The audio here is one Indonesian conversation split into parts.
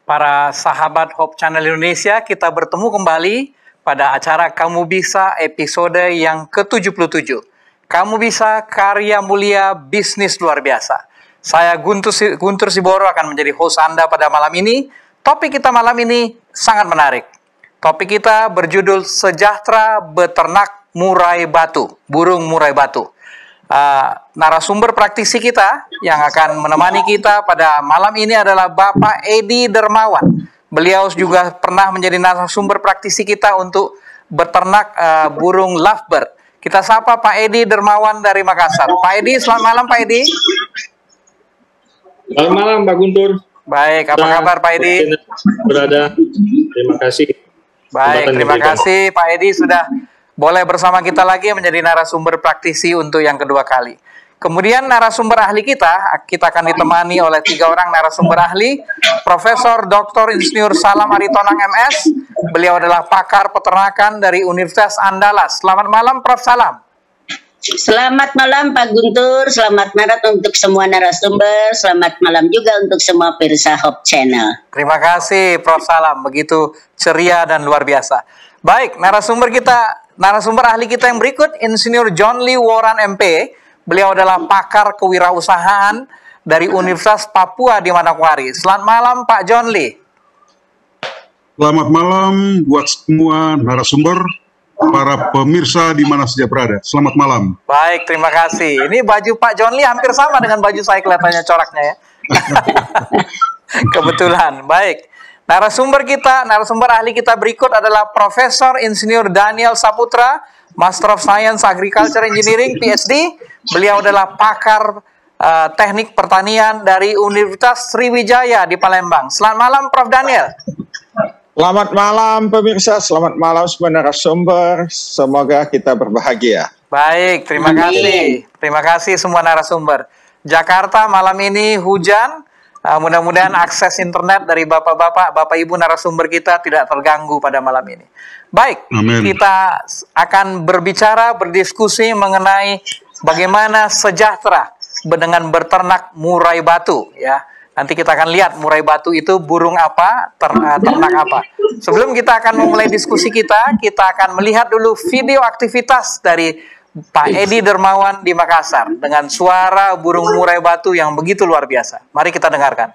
Para sahabat Hope Channel Indonesia, kita bertemu kembali pada acara Kamu Bisa episode yang ke-77. Kamu Bisa, karya mulia, bisnis luar biasa. Saya Guntur Siboro akan menjadi host Anda pada malam ini. Topik kita malam ini sangat menarik. Topik kita berjudul Sejahtera Beternak Murai Batu, burung murai batu. Narasumber praktisi kita yang akan menemani kita pada malam ini adalah Bapak Edi Dermawan. Beliau juga pernah menjadi narasumber praktisi kita untuk beternak burung lovebird. Kita sapa Pak Edi Dermawan dari Makassar. Pak Edi, selamat malam Pak Edi. Selamat malam Pak Guntur. Baik, apa kabar Pak Edi? Berada. Terima kasih. Baik, terima kasih Pak Edi sudah boleh bersama kita lagi menjadi narasumber praktisi untuk yang kedua kali. Kemudian narasumber ahli kita akan ditemani oleh 3 orang narasumber ahli. Profesor Dr. Insinyur Salam Aritonang MS. Beliau adalah pakar peternakan dari Universitas Andalas. Selamat malam Prof. Salam. Selamat malam Pak Guntur, selamat malam untuk semua narasumber, selamat malam juga untuk semua pemirsa Hope Channel. Terima kasih Prof. Salam, begitu ceria dan luar biasa. Baik, narasumber ahli kita yang berikut, Insinyur John Lee Warren MP. Beliau adalah pakar kewirausahaan dari Universitas Papua di Manokwari. Selamat malam Pak John Lee. Selamat malam buat semua narasumber, para pemirsa di mana saja berada. Selamat malam. Baik, terima kasih. Ini baju Pak John Lee hampir sama dengan baju saya, kelihatannya coraknya ya. Kebetulan, baik. Narasumber ahli kita berikut adalah Profesor Insinyur Daniel Saputra, Master of Science Agriculture Engineering, PhD. Beliau adalah pakar teknik pertanian dari Universitas Sriwijaya di Palembang. Selamat malam Prof. Daniel. Selamat malam pemirsa, selamat malam semua narasumber. Semoga kita berbahagia. Baik, terima kasih. Terima kasih semua narasumber. Jakarta malam ini hujan. Mudah-mudahan akses internet dari bapak ibu narasumber kita tidak terganggu pada malam ini. Baik, Amin. Kita akan berdiskusi mengenai bagaimana sejahtera dengan beternak murai batu ya. Nanti kita akan lihat murai batu itu burung apa, ternak apa. Sebelum kita akan memulai diskusi kita akan melihat dulu video aktivitas dari Pak Edi Dermawan di Makassar dengan suara burung murai batu yang begitu luar biasa. Mari kita dengarkan.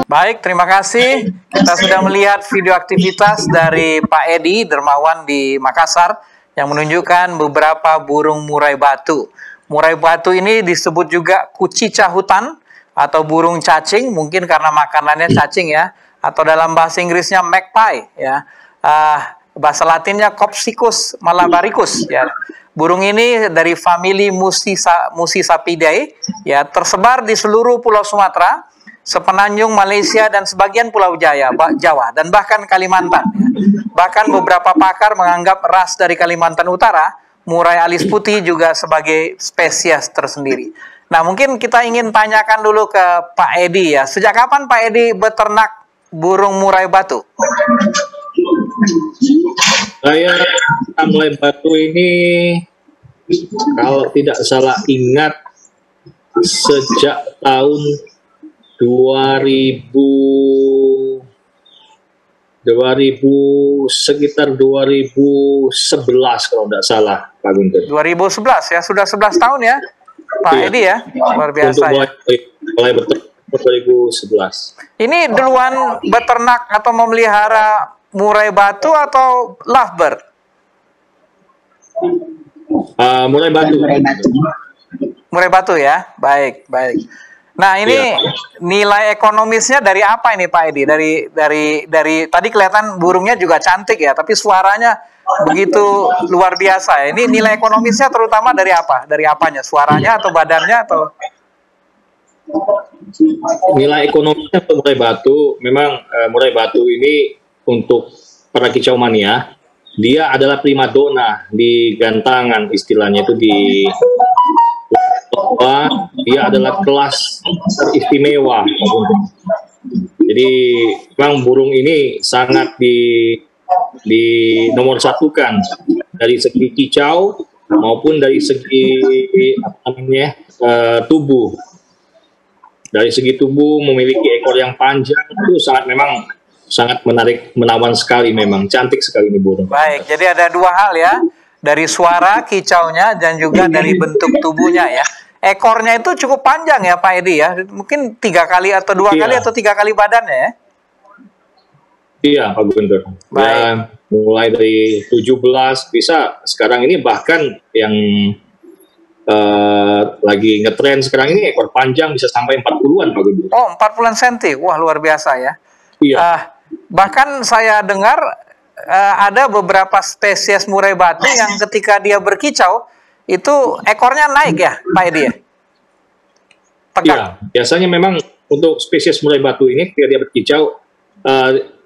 Baik, terima kasih. Kita sudah melihat video aktivitas dari Pak Edi Dermawan di Makassar yang menunjukkan beberapa burung murai batu. Murai batu ini disebut juga kucica hutan atau burung cacing, mungkin karena makanannya cacing ya, atau dalam bahasa Inggrisnya magpie ya. Bahasa Latinnya Copsychus malabaricus ya. Burung ini dari famili Musisapidae ya, tersebar di seluruh Pulau Sumatera, sepenanjung Malaysia dan sebagian Pulau Jawa dan bahkan Kalimantan. Ya. Bahkan beberapa pakar menganggap ras dari Kalimantan Utara, murai alis putih juga sebagai spesies tersendiri. Nah, mungkin kita ingin tanyakan dulu ke Pak Edi ya. Sejak kapan Pak Edi beternak burung murai batu? Saya murai batu ini Kalau tidak salah ingat, sejak tahun 2000 sekitar 2011 kalau tidak salah, Pak Guntur. 2011 ya, sudah 11 tahun ya, Pak Iya. Edi ya, luar biasa Untuk ya. mulai beternak 2011. Ini duluan beternak atau memelihara murai batu atau lovebird? Mulai batu. Murai batu. Murai batu ya, baik, baik. Nah ini nilai ekonomisnya dari apa ini Pak Edi? Dari tadi kelihatan burungnya juga cantik ya, tapi suaranya begitu luar biasa. Ini nilai ekonomisnya terutama dari apa? Dari apanya? Suaranya atau badannya atau? Nilai ekonominya untuk murai batu, memang murai batu ini untuk para kicau mania, dia adalah primadona di gantangan, istilahnya itu di bahwa dia adalah kelas teristimewa. Jadi memang burung ini sangat di nomor satukan dari segi kicau maupun dari segi tubuh. Dari segi tubuh memiliki ekor yang panjang, itu memang sangat menarik, menawan sekali, memang cantik sekali ini burung. Baik, jadi ada dua hal ya, dari suara kicaunya dan juga dari bentuk tubuhnya ya. Ekornya itu cukup panjang ya Pak Edi ya, mungkin 3 kali atau 2 kali atau 3 kali badannya ya. Iya Pak Guntur. Ya, mulai dari 17 bisa sekarang ini, bahkan yang lagi ngetren sekarang ini ekor panjang bisa sampai 40-an Pak Guntur. Oh, 40 cm, wah luar biasa ya. Iya. Bahkan saya dengar ada beberapa spesies murai batu yang ketika dia berkicau itu ekornya naik ya, Pak Edi ya? Iya, biasanya memang untuk spesies murai batu ini ketika dia berkicau,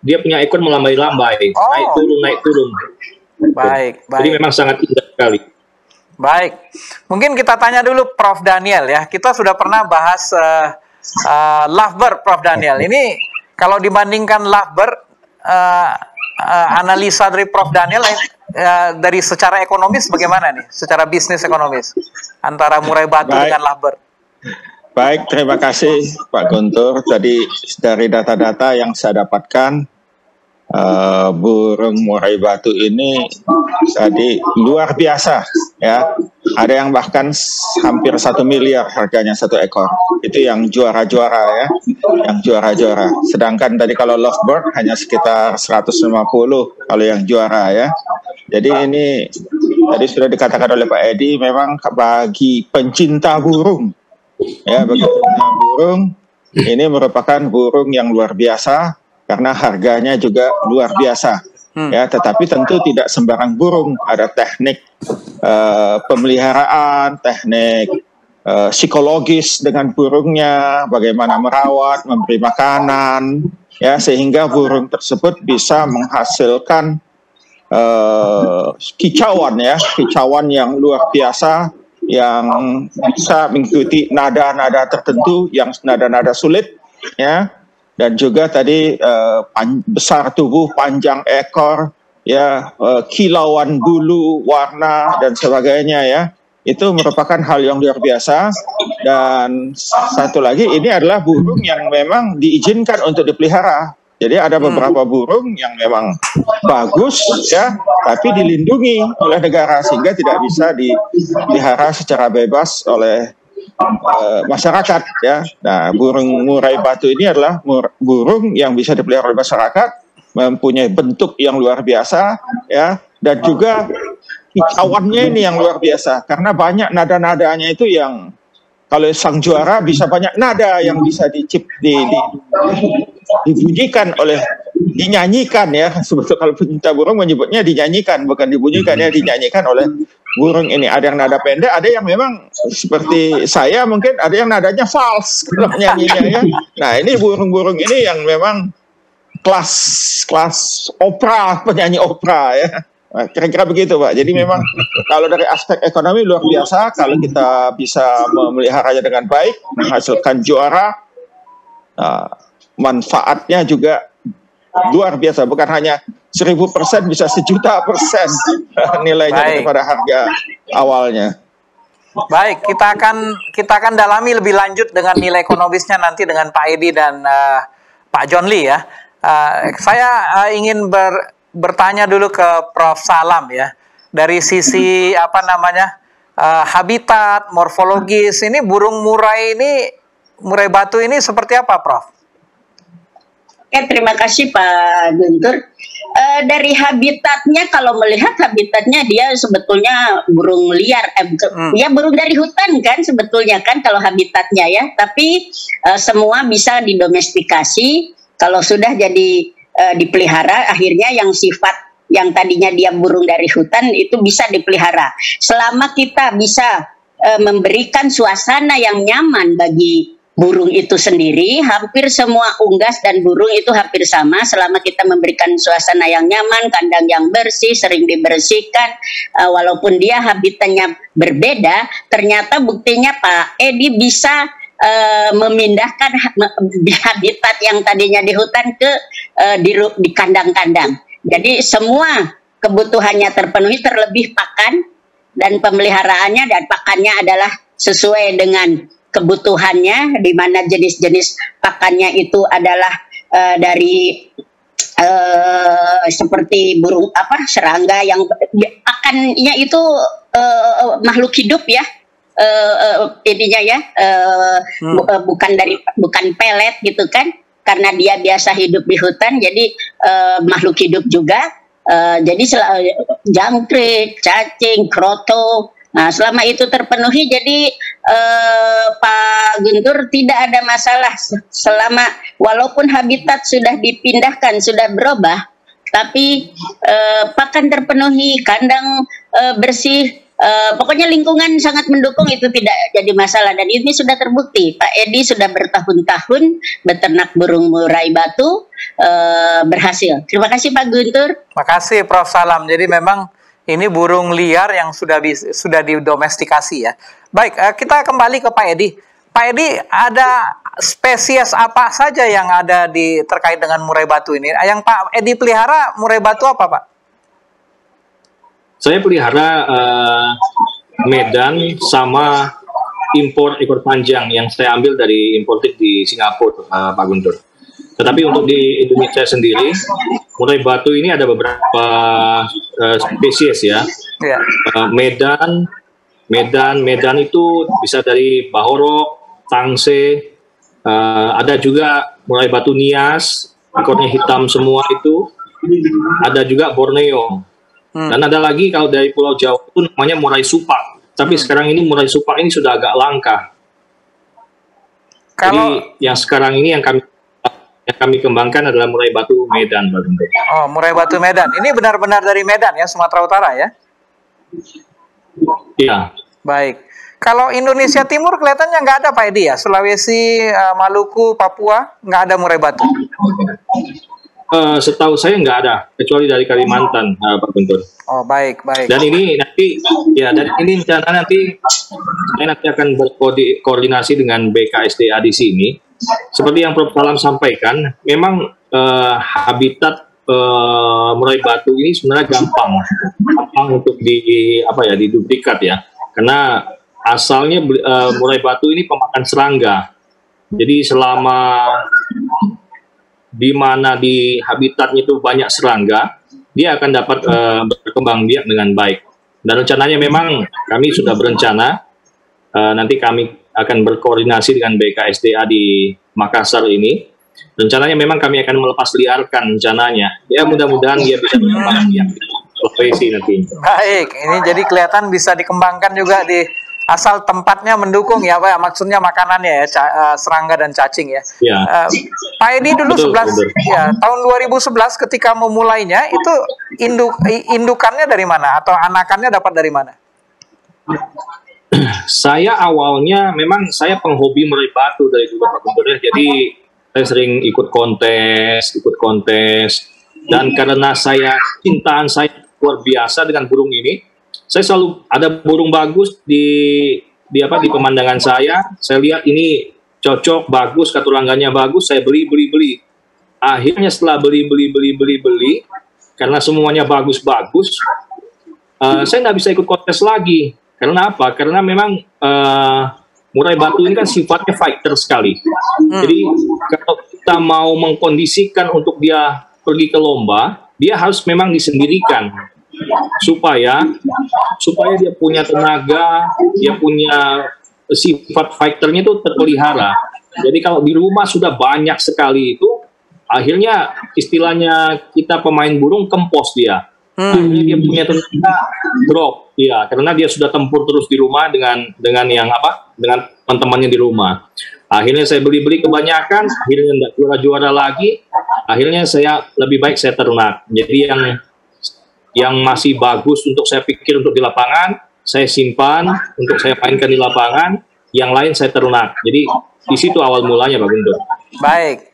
dia punya ekor melambai-lambai, naik turun. Baik, baik. Jadi memang sangat indah sekali. Baik, mungkin kita tanya dulu Prof. Daniel ya. Kita sudah pernah bahas lovebird, Prof. Daniel. Ini kalau dibandingkan lovebird, analisa dari Prof. Daniel dari secara ekonomis bagaimana nih? Secara bisnis ekonomis antara murai batu dengan lovebird. Baik, terima kasih Pak Guntur. Tadi dari data-data yang saya dapatkan, burung murai batu ini tadi luar biasa ya. Ada yang bahkan hampir 1 miliar harganya 1 ekor. Itu yang juara-juara ya, yang juara-juara. Sedangkan tadi kalau lovebird hanya sekitar 150 kalau yang juara ya. Jadi ini tadi sudah dikatakan oleh Pak Edi, memang bagi pencinta burung ya, bagi pencinta burung ini merupakan burung yang luar biasa karena harganya juga luar biasa ya. Tetapi tentu tidak sembarang burung, ada teknik pemeliharaan, teknik psikologis dengan burungnya, bagaimana merawat, memberi makanan ya, sehingga burung tersebut bisa menghasilkan kicauan ya, kicauan yang luar biasa, yang bisa mengikuti nada-nada tertentu, yang nada-nada sulit ya. Dan juga tadi besar tubuh, panjang ekor, ya, kilauan bulu, warna dan sebagainya ya. Itu merupakan hal yang luar biasa. Dan satu lagi, ini adalah burung yang memang diizinkan untuk dipelihara. Jadi ada beberapa burung yang memang bagus ya, tapi dilindungi oleh negara sehingga tidak bisa dipelihara secara bebas oleh masyarakat ya. Nah, burung murai batu ini adalah burung yang bisa dipelihara oleh masyarakat, mempunyai bentuk yang luar biasa ya, dan juga kicauannya ini yang luar biasa karena banyak nada-nadanya itu yang kalau sang juara bisa banyak nada yang bisa dibunyikan oleh, dinyanyikan ya. Sebetulnya kalau pencinta burung menyebutnya dinyanyikan, bukan dibunyikan ya, dinyanyikan oleh burung ini. Ada yang nada pendek, ada yang memang seperti saya mungkin ada yang nadanya false kalau nyanyinya ya. Nah, ini burung-burung ini yang memang kelas opera, penyanyi opera ya. Nah, kira-kira begitu Pak. Jadi memang kalau dari aspek ekonomi luar biasa kalau kita bisa memeliharanya dengan baik, menghasilkan juara, manfaatnya juga luar biasa, bukan hanya 1000%, bisa 1.000.000% nilainya daripada harga awalnya. Baik, kita akan dalami lebih lanjut dengan nilai ekonomisnya nanti dengan Pak Edi dan Pak John Lee ya. Saya ingin bertanya dulu ke Prof. Salam ya. Dari sisi habitat, morfologis, ini burung murai batu ini seperti apa, Prof? Oke, terima kasih Pak Guntur. Dari habitatnya, kalau melihat habitatnya dia sebetulnya burung liar, ya burung dari hutan kan sebetulnya kan kalau habitatnya ya. Tapi semua bisa didomestikasi kalau sudah jadi dipelihara. Akhirnya yang sifat yang tadinya dia burung dari hutan itu bisa dipelihara. Selama kita bisa memberikan suasana yang nyaman bagi burung itu sendiri, hampir semua unggas dan burung itu hampir sama. Selama kita memberikan suasana yang nyaman, kandang yang bersih, sering dibersihkan, walaupun dia habitatnya berbeda, ternyata buktinya Pak Edi bisa memindahkan habitat yang tadinya di hutan ke di kandang-kandang. Jadi semua kebutuhannya terpenuhi, terlebih pakan dan pemeliharaannya, dan pakannya adalah sesuai dengan kebutuhannya, di mana jenis-jenis pakannya itu adalah dari seperti burung serangga yang pakannya itu makhluk hidup ya, ininya ya, bukan pelet gitu kan, karena dia biasa hidup di hutan, jadi makhluk hidup juga. Jadi jangkrik, cacing, kroto. Nah, selama itu terpenuhi, jadi Pak Guntur tidak ada masalah selama walaupun habitat sudah dipindahkan, sudah berubah, tapi pakan terpenuhi, kandang bersih, pokoknya lingkungan sangat mendukung, itu tidak jadi masalah. Dan ini sudah terbukti, Pak Edi sudah bertahun-tahun beternak burung murai batu, berhasil. Terima kasih Pak Guntur. Terima kasih Prof. Salam. Jadi memang ini burung liar yang sudah didomestikasi ya. Baik, kita kembali ke Pak Edi. Pak Edi, ada spesies apa saja yang ada terkait dengan murai batu ini? Yang Pak Edi pelihara murai batu apa, Pak? Saya pelihara Medan sama impor ekor panjang yang saya ambil dari imported di Singapura, Pak Guntur. Tetapi untuk di Indonesia sendiri, murai batu ini ada beberapa spesies ya. Yeah. Medan itu bisa dari Bahorok, Tangse, ada juga murai batu Nias, ekornya hitam semua itu. Ada juga Borneo. Dan ada lagi kalau dari Pulau Jawa itu namanya murai supak. Tapi sekarang ini murai supak ini sudah agak langka. Jadi yang sekarang ini yang kami kembangkan adalah murai batu Medan. Oh, murai batu Medan. Ini benar-benar dari Medan ya, Sumatera Utara ya? Iya. Baik. Kalau Indonesia Timur kelihatannya nggak ada Pak Edi ya? Sulawesi, Maluku, Papua, nggak ada murai batu? Setahu saya nggak ada, kecuali dari Kalimantan, Pak Guntur. Oh, baik. Dan ini nanti, ya, dan ini rencana saya nanti akan berkoordinasi dengan BKSDA di sini. Seperti yang Prof. Salam sampaikan, memang habitat murai batu ini sebenarnya gampang untuk diduplikat ya, karena asalnya murai batu ini pemakan serangga. Jadi selama di mana di habitatnya itu banyak serangga, dia akan dapat berkembang biak dengan baik. Dan rencananya memang kami sudah berencana nanti kami akan berkoordinasi dengan BKSDA di Makassar ini. Rencananya memang kami akan melepas liarkan rencananya. Ya mudah-mudahan dia bisa berkembang biak di Sulawesi nanti. Baik, ini jadi kelihatan bisa dikembangkan juga di asal tempatnya mendukung ya, Pak. Maksudnya makanannya ya, serangga dan cacing ya. Ya. Pak Edi dulu tahun 2011 ketika memulainya itu indukannya dari mana atau anakannya dapat dari mana? Saya awalnya memang saya penghobi murai batu dari dulu Pak Guntur. Jadi saya sering ikut kontes dan karena cintaan saya luar biasa dengan burung ini, saya selalu ada burung bagus di pemandangan saya lihat ini cocok, bagus, katulangannya bagus, saya beli. akhirnya setelah beli, karena semuanya bagus-bagus, saya nggak bisa ikut kontes lagi. Karena apa? Karena memang murai batu ini kan sifatnya fighter sekali. Jadi kalau kita mau mengkondisikan untuk dia pergi ke lomba, dia harus memang disendirikan supaya dia punya tenaga, dia punya sifat fighternya itu terpelihara. Jadi kalau di rumah sudah banyak sekali itu, akhirnya istilahnya kita pemain burung kempos dia. Akhirnya dia punya tenaga drop, ya, karena dia sudah tempur terus di rumah dengan dengan teman-temannya di rumah. Akhirnya saya beli kebanyakan, akhirnya tidak juara-juara lagi. Akhirnya saya lebih baik saya ternak. Jadi yang masih bagus untuk saya pikir untuk di lapangan, saya simpan untuk saya mainkan di lapangan. Yang lain saya ternak. Jadi di situ awal mulanya, Pak Guntur. Baik.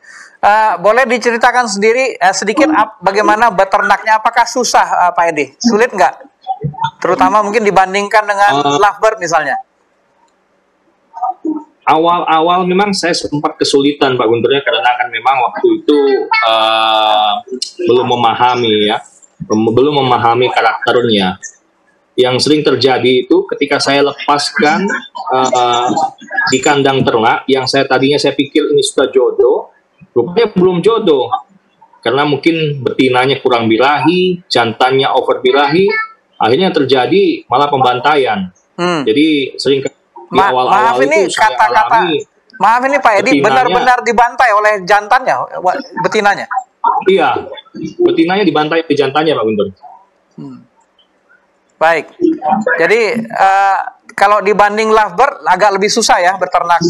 Boleh diceritakan sedikit bagaimana beternaknya? Apakah susah, Pak Edi? Sulit nggak? Terutama mungkin dibandingkan dengan lovebird misalnya. Awal-awal memang saya sempat kesulitan, Pak Gunturnya, karena kan memang waktu itu belum memahami karakternya. Yang sering terjadi itu ketika saya lepaskan di kandang ternak, yang tadinya saya pikir ini sudah jodoh, rupanya belum jodoh. Karena mungkin betinanya kurang birahi, jantannya over birahi, akhirnya terjadi malah pembantaian. Jadi sering di awal-awal itu saya alami. Maaf ini Pak Edi, benar-benar dibantai oleh jantannya, betinanya? Iya, betinanya dibantai oleh jantannya, Pak Guntur. Baik, jadi kalau dibanding lovebird agak lebih susah ya beternak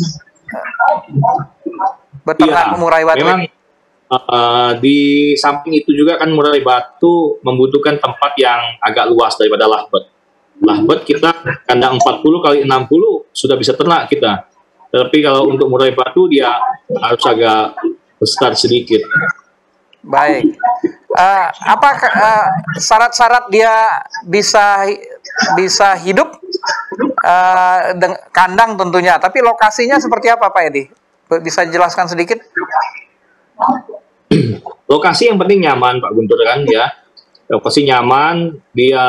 murai batu. Memang di samping itu juga kan murai batu membutuhkan tempat yang agak luas daripada lovebird. Lovebird kita kandang 40 kali 60 sudah bisa ternak kita. Tapi kalau untuk murai batu dia harus agak besar sedikit. Baik. Apa syarat-syarat dia bisa hidup kandang tentunya, tapi lokasinya seperti apa, Pak Edi? Bisa jelaskan sedikit? Lokasi yang penting nyaman, Pak Guntur, kan ya. Lokasi nyaman, dia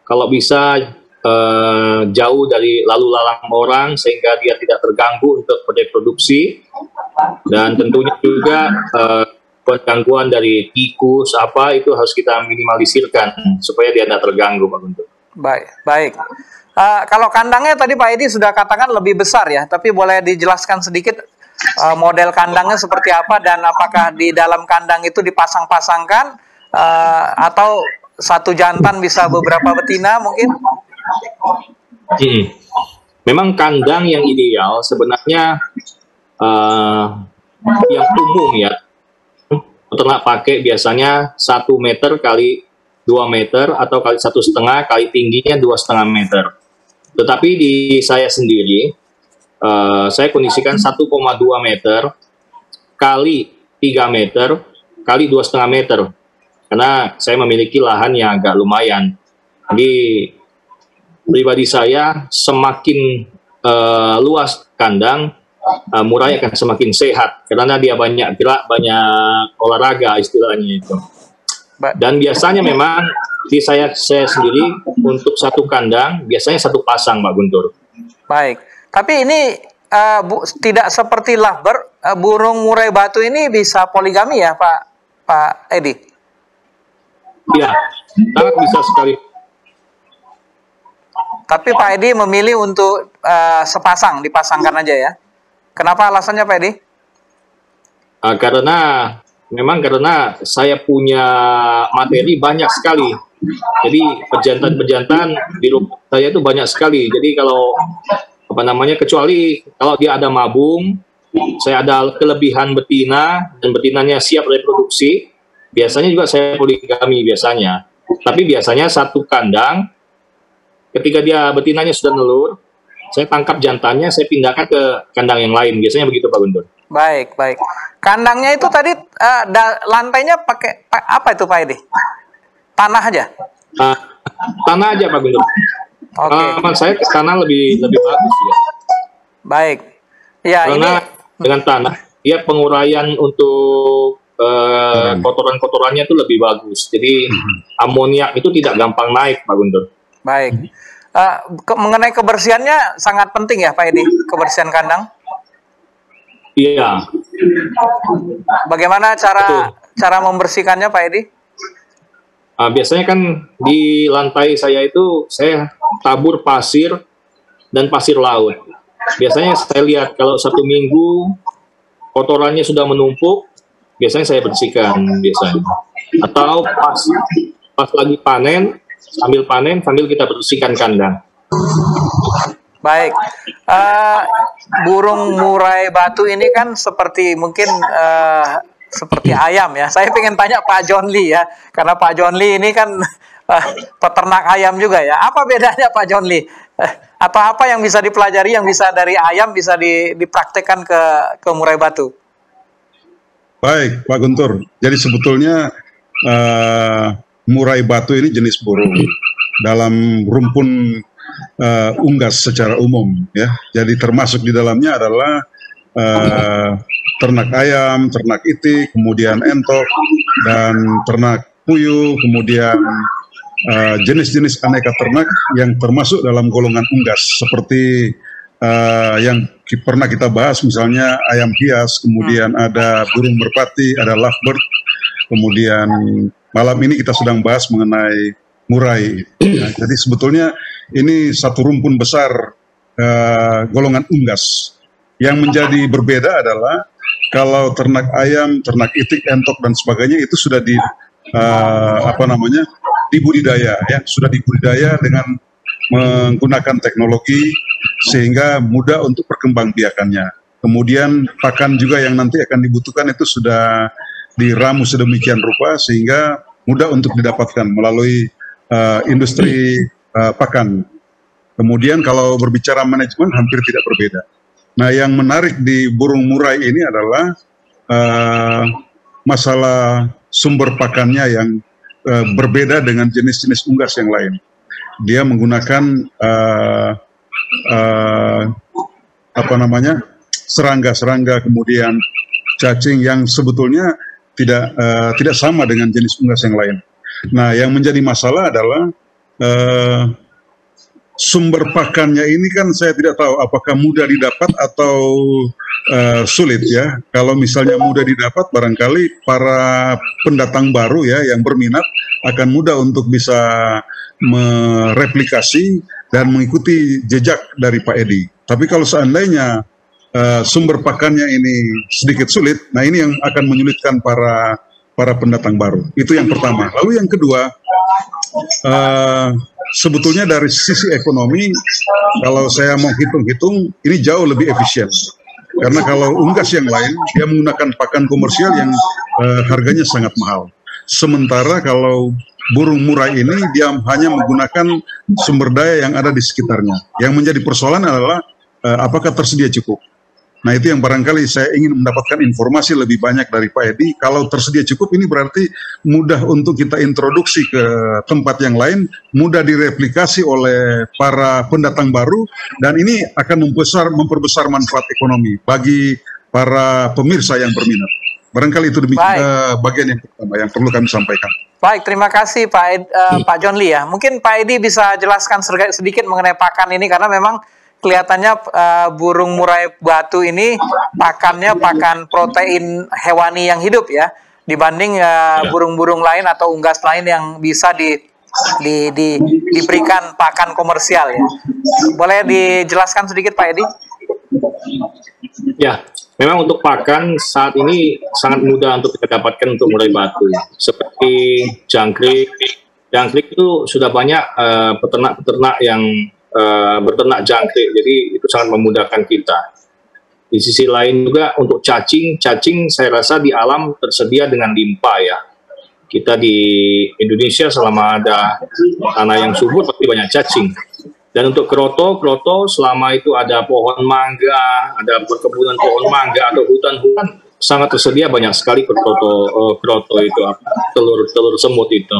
kalau bisa jauh dari lalu lalang orang sehingga dia tidak terganggu untuk reproduksi, dan tentunya juga gangguan dari tikus itu harus kita minimalisirkan supaya dia tidak terganggu, Pak Guntur. Baik. Kalau kandangnya tadi Pak Edi sudah katakan lebih besar ya, tapi boleh dijelaskan sedikit model kandangnya seperti apa dan apakah di dalam kandang itu dipasang-pasangkan atau satu jantan bisa beberapa betina mungkin? Memang kandang yang ideal sebenarnya yang umum ya. Peternak pakai biasanya 1 meter kali 2 meter atau kali 1,5 kali tingginya 2,5 meter. Tetapi di saya sendiri, saya kondisikan 1,2 meter kali 3 meter kali 2,5 meter. Karena saya memiliki lahan yang agak lumayan. Jadi pribadi saya semakin luas kandang, murai akan semakin sehat karena dia banyak gerak, banyak olahraga istilahnya itu. Dan biasanya memang di saya sendiri untuk satu kandang biasanya 1 pasang, Pak Guntur. Baik, tapi ini tidak seperti lovebird, burung murai batu ini bisa poligami ya, Pak Edi? Iya, sangat bisa sekali. Tapi Pak Edi memilih untuk sepasang, dipasangkan aja ya. Kenapa alasannya, Pak Edi? Karena saya punya materi banyak sekali. Jadi pejantan-pejantan di rumah saya itu banyak sekali. Jadi kalau kecuali kalau dia ada mabung, saya ada kelebihan betina dan betinanya siap reproduksi, biasanya juga saya poligami biasanya. Tapi biasanya satu kandang, ketika dia betinanya sudah nelur, saya tangkap jantannya, saya pindahkan ke kandang yang lain. Biasanya begitu, Pak Guntur. Baik. Kandangnya itu tadi lantainya pakai apa itu, Pak Edi? Tanah aja? Tanah aja, Pak Guntur. Saya ke tanah lebih bagus ya. Baik. Ya, karena dengan tanah ya penguraian untuk kotoran-kotorannya itu lebih bagus. Jadi amoniak itu tidak gampang naik, Pak Guntur. Baik. Mengenai kebersihannya sangat penting ya, Pak Edi, kebersihan kandang. Iya. Bagaimana cara membersihkannya, Pak Edi? Biasanya kan di lantai saya itu saya tabur pasir dan pasir laut. Biasanya saya lihat kalau 1 minggu kotorannya sudah menumpuk, biasanya saya bersihkan biasanya. Atau pas lagi panen, sambil kita bersihkan kandang. Baik, burung murai batu ini kan seperti mungkin seperti ayam ya. Saya pengen tanya Pak John Lee ya, karena Pak John Lee ini kan peternak ayam juga ya. Apa bedanya Pak John Lee? Atau apa yang bisa dipelajari yang bisa dari ayam bisa dipraktekkan ke murai batu? Baik, Pak Guntur. Jadi sebetulnya murai batu ini jenis burung dalam rumpun unggas secara umum ya. Jadi termasuk di dalamnya adalah ternak ayam, ternak itik, kemudian entok dan ternak puyuh, kemudian jenis-jenis aneka ternak yang termasuk dalam golongan unggas seperti yang pernah kita bahas, misalnya ayam hias, kemudian ada burung merpati, ada lovebird, kemudian malam ini kita sedang bahas mengenai murai. Nah, jadi sebetulnya ini satu rumpun besar golongan unggas. Yang menjadi berbeda adalah kalau ternak ayam, ternak itik, entok dan sebagainya itu sudah dibudidaya ya, sudah dibudidaya dengan menggunakan teknologi sehingga mudah untuk perkembangbiakannya. Kemudian pakan juga yang nanti akan dibutuhkan itu sudah diramu sedemikian rupa sehingga mudah untuk didapatkan melalui industri pakan. Kemudian kalau berbicara manajemen hampir tidak berbeda. Nah, yang menarik di burung murai ini adalah masalah sumber pakannya yang berbeda dengan jenis-jenis unggas yang lain. Dia menggunakan serangga-serangga, kemudian cacing yang sebetulnya tidak sama dengan jenis unggas yang lain. Nah, yang menjadi masalah adalah sumber pakannya ini kan saya tidak tahu apakah mudah didapat atau sulit ya. Kalau misalnya mudah didapat, barangkali para pendatang baru ya yang berminat akan mudah untuk bisa mereplikasi dan mengikuti jejak dari Pak Edi. Tapi kalau seandainya sumber pakannya ini sedikit sulit, nah ini yang akan menyulitkan para pendatang baru. Itu yang pertama. Lalu yang kedua, sebetulnya dari sisi ekonomi, kalau saya mau hitung-hitung, ini jauh lebih efisien. Karena kalau unggas yang lain, dia menggunakan pakan komersial yang harganya sangat mahal. Sementara kalau burung murai ini, dia hanya menggunakan sumber daya yang ada di sekitarnya. Yang menjadi persoalan adalah apakah tersedia cukup. Nah, itu yang barangkali saya ingin mendapatkan informasi lebih banyak dari Pak Edi. Kalau tersedia cukup, ini berarti mudah untuk kita introduksi ke tempat yang lain, mudah direplikasi oleh para pendatang baru, dan ini akan memperbesar manfaat ekonomi bagi para pemirsa yang berminat. Barangkali itu bagian yang pertama yang perlu kami sampaikan. Baik, terima kasih Pak John Lee ya. Mungkin Pak Edi bisa jelaskan sedikit mengenai pakan ini, karena memang kelihatannya burung murai batu ini pakannya pakan protein hewani yang hidup ya, dibanding burung-burung lain atau unggas lain yang bisa diberikan pakan komersial ya. Boleh dijelaskan sedikit Pak Edi? Ya, memang untuk pakan saat ini sangat mudah untuk kita dapatkan untuk murai batu. Seperti jangkrik itu sudah banyak peternak-peternak yang berternak jangkrik, jadi itu sangat memudahkan kita. Di sisi lain juga untuk cacing saya rasa di alam tersedia dengan limpah ya. Kita di Indonesia selama ada tanah yang subur pasti banyak cacing. Dan untuk kroto selama itu ada pohon mangga, ada perkebunan pohon mangga atau hutan-hutan, sangat tersedia banyak sekali kroto itu, telur semut itu.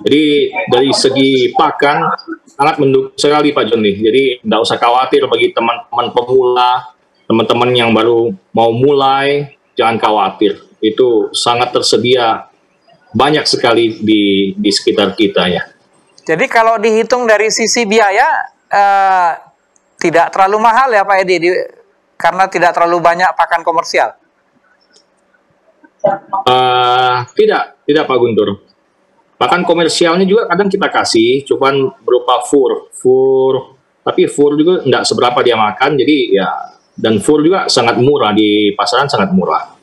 Jadi dari segi pakan sangat mendukung sekali Pak Joni. Jadi tidak usah khawatir bagi teman-teman pemula teman-teman yang baru mau mulai, jangan khawatir. Itu sangat tersedia banyak sekali di sekitar kita ya. Jadi kalau dihitung dari sisi biaya, tidak terlalu mahal ya Pak Edi, karena tidak terlalu banyak pakan komersial. Tidak Pak Guntur. Pakan komersialnya juga kadang kita kasih, cuman berupa fur. Tapi fur juga tidak seberapa dia makan, jadi ya, dan fur juga sangat murah di pasaran, sangat murah.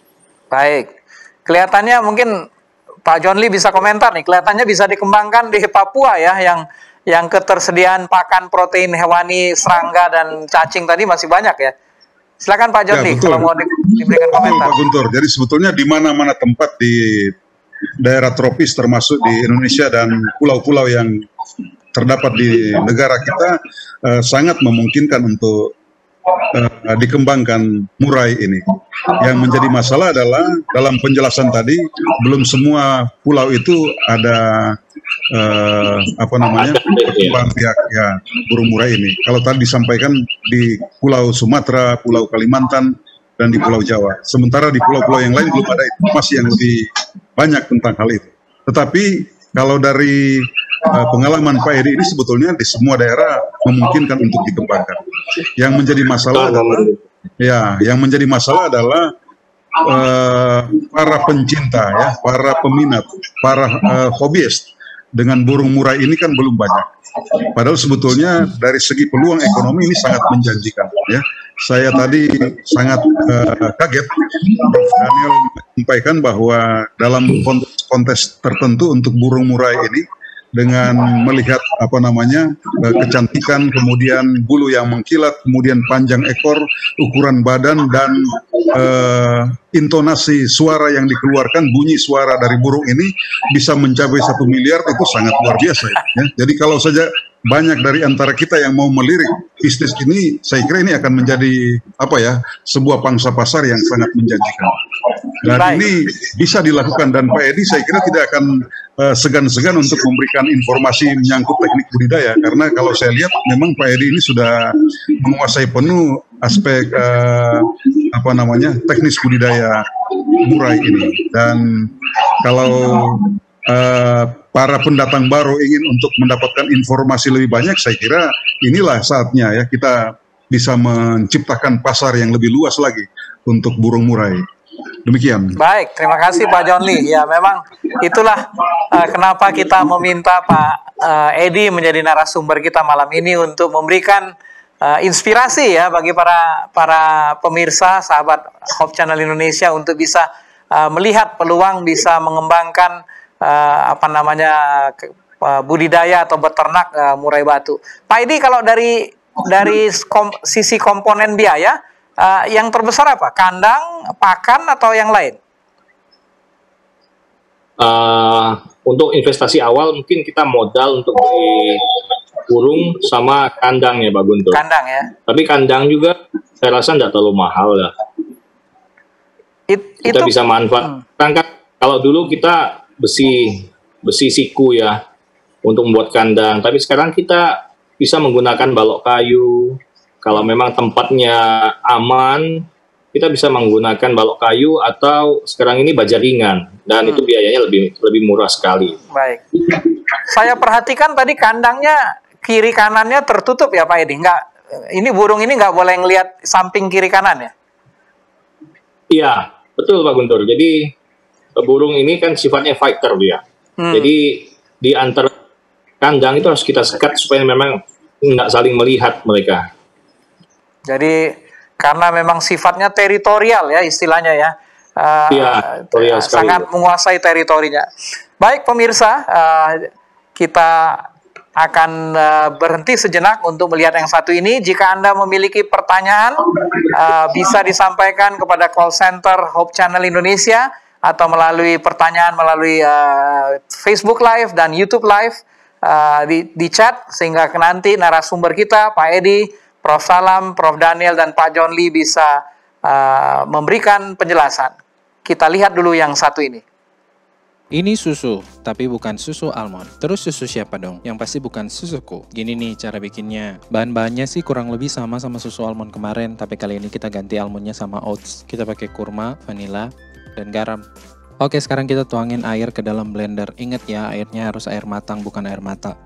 Baik, kelihatannya mungkin Pak John Lee bisa komentar nih, kelihatannya bisa dikembangkan di Papua ya, yang ketersediaan pakan protein hewani, serangga dan cacing tadi masih banyak ya. Silakan Pak John Lee kalau mau diberikan komentar. Pak Guntur, jadi sebetulnya di mana-mana tempat di daerah tropis termasuk di Indonesia dan pulau-pulau yang terdapat di negara kita sangat memungkinkan untuk dikembangkan murai ini. Yang menjadi masalah adalah dalam penjelasan tadi belum semua pulau itu ada perkembangan pihak ya burung murai ini. Kalau tadi disampaikan di Pulau Sumatera, Pulau Kalimantan, dan di Pulau Jawa. Sementara di pulau-pulau yang lain belum ada informasi yang lebih banyak tentang hal itu. Tetapi kalau dari pengalaman Pak Edi ini sebetulnya di semua daerah memungkinkan untuk dikembangkan. Yang menjadi masalah adalah para pencinta ya, para peminat, para hobiis dengan burung murai ini kan belum banyak. Padahal sebetulnya dari segi peluang ekonomi ini sangat menjanjikan ya. Saya tadi sangat kaget Prof. Daniel menyampaikan bahwa dalam kontes tertentu untuk burung murai ini dengan melihat kecantikan, kemudian bulu yang mengkilat, kemudian panjang ekor, ukuran badan dan intonasi suara yang dikeluarkan, bunyi suara dari burung ini bisa mencapai 1 miliar, itu sangat luar biasa ya. Jadi kalau saja banyak dari antara kita yang mau melirik bisnis ini, saya kira ini akan menjadi sebuah pangsa pasar yang sangat menjanjikan. Dan ini bisa dilakukan, dan Pak Edi saya kira tidak akan segan-segan untuk memberikan informasi menyangkut teknik budidaya, karena kalau saya lihat memang Pak Edi ini sudah menguasai penuh aspek teknis budidaya murai ini. Dan kalau para pendatang baru ingin untuk mendapatkan informasi lebih banyak, saya kira inilah saatnya ya kita bisa menciptakan pasar yang lebih luas lagi untuk burung murai. Demikian. Baik, terima kasih Pak John Lee. Ya, memang itulah kenapa kita meminta Pak Edi menjadi narasumber kita malam ini untuk memberikan inspirasi ya bagi para pemirsa sahabat Hope Channel Indonesia untuk bisa melihat peluang bisa mengembangkan budidaya atau beternak murai batu. Pak Edi, kalau dari sisi komponen biaya, yang terbesar apa? Kandang, pakan, atau yang lain? Untuk investasi awal mungkin kita modal untuk beli burung sama kandang ya Pak Guntur. Kandang ya. Tapi kandang juga saya rasa tidak terlalu mahal lah. Kita bisa manfaatkan. Kalau dulu kita besi siku ya untuk membuat kandang, tapi sekarang kita bisa menggunakan balok kayu. Kalau memang tempatnya aman, kita bisa menggunakan balok kayu atau sekarang ini baja ringan, dan itu biayanya lebih murah sekali. Baik. Saya perhatikan tadi kandangnya kiri kanannya tertutup ya Pak Edi. Ini burung ini nggak boleh ngelihat samping kiri kanan ya? Iya, betul Pak Guntur. Jadi burung ini kan sifatnya fighter dia. Jadi di antara kandang itu harus kita sekat supaya memang nggak saling melihat mereka. Jadi karena memang sifatnya teritorial ya istilahnya ya. Teritorial sekali. Sangat menguasai teritorinya. Baik pemirsa, kita akan berhenti sejenak untuk melihat yang satu ini. Jika Anda memiliki pertanyaan, bisa disampaikan kepada call center Hope Channel Indonesia atau melalui pertanyaan melalui Facebook Live dan YouTube Live di chat, sehingga nanti narasumber kita Pak Edi, Prof. Salam, Prof. Daniel, dan Pak John Lee bisa memberikan penjelasan. Kita lihat dulu yang satu ini. Ini susu, tapi bukan susu almond. Terus susu siapa dong? Yang pasti bukan susuku. Gini nih cara bikinnya. Bahan-bahannya sih kurang lebih sama susu almond kemarin, tapi kali ini kita ganti almondnya sama oats. Kita pakai kurma, vanila, dan garam. Oke, sekarang kita tuangin air ke dalam blender. Ingat ya, airnya harus air matang, bukan air mata.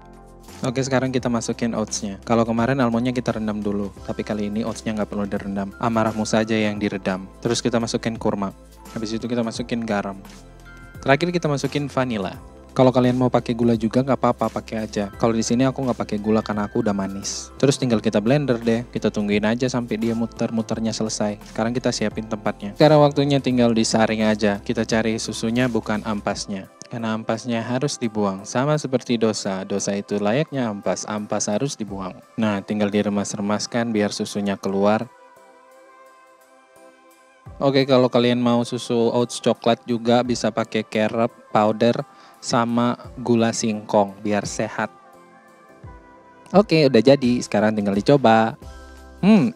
Oke, sekarang kita masukin oatsnya. Kalau kemarin almondnya kita rendam dulu, tapi kali ini oatsnya nggak perlu direndam. Amarahmu saja yang diredam. Terus kita masukin kurma. Habis itu kita masukin garam. Terakhir kita masukin vanila. Kalau kalian mau pakai gula juga nggak apa-apa, pakai aja. Kalau di sini aku nggak pakai gula karena aku udah manis. Terus tinggal kita blender deh. Kita tungguin aja sampai dia muter-muternya selesai. Sekarang kita siapin tempatnya. Sekarang waktunya tinggal disaring aja. Kita cari susunya bukan ampasnya. Karena ampasnya harus dibuang. Sama seperti dosa. Dosa itu layaknya ampas. Ampas harus dibuang. Nah, tinggal diremas-remaskan biar susunya keluar. Oke, kalau kalian mau susu oats coklat juga bisa pakai carob powder sama gula singkong biar sehat. Oke, udah jadi. Sekarang tinggal dicoba.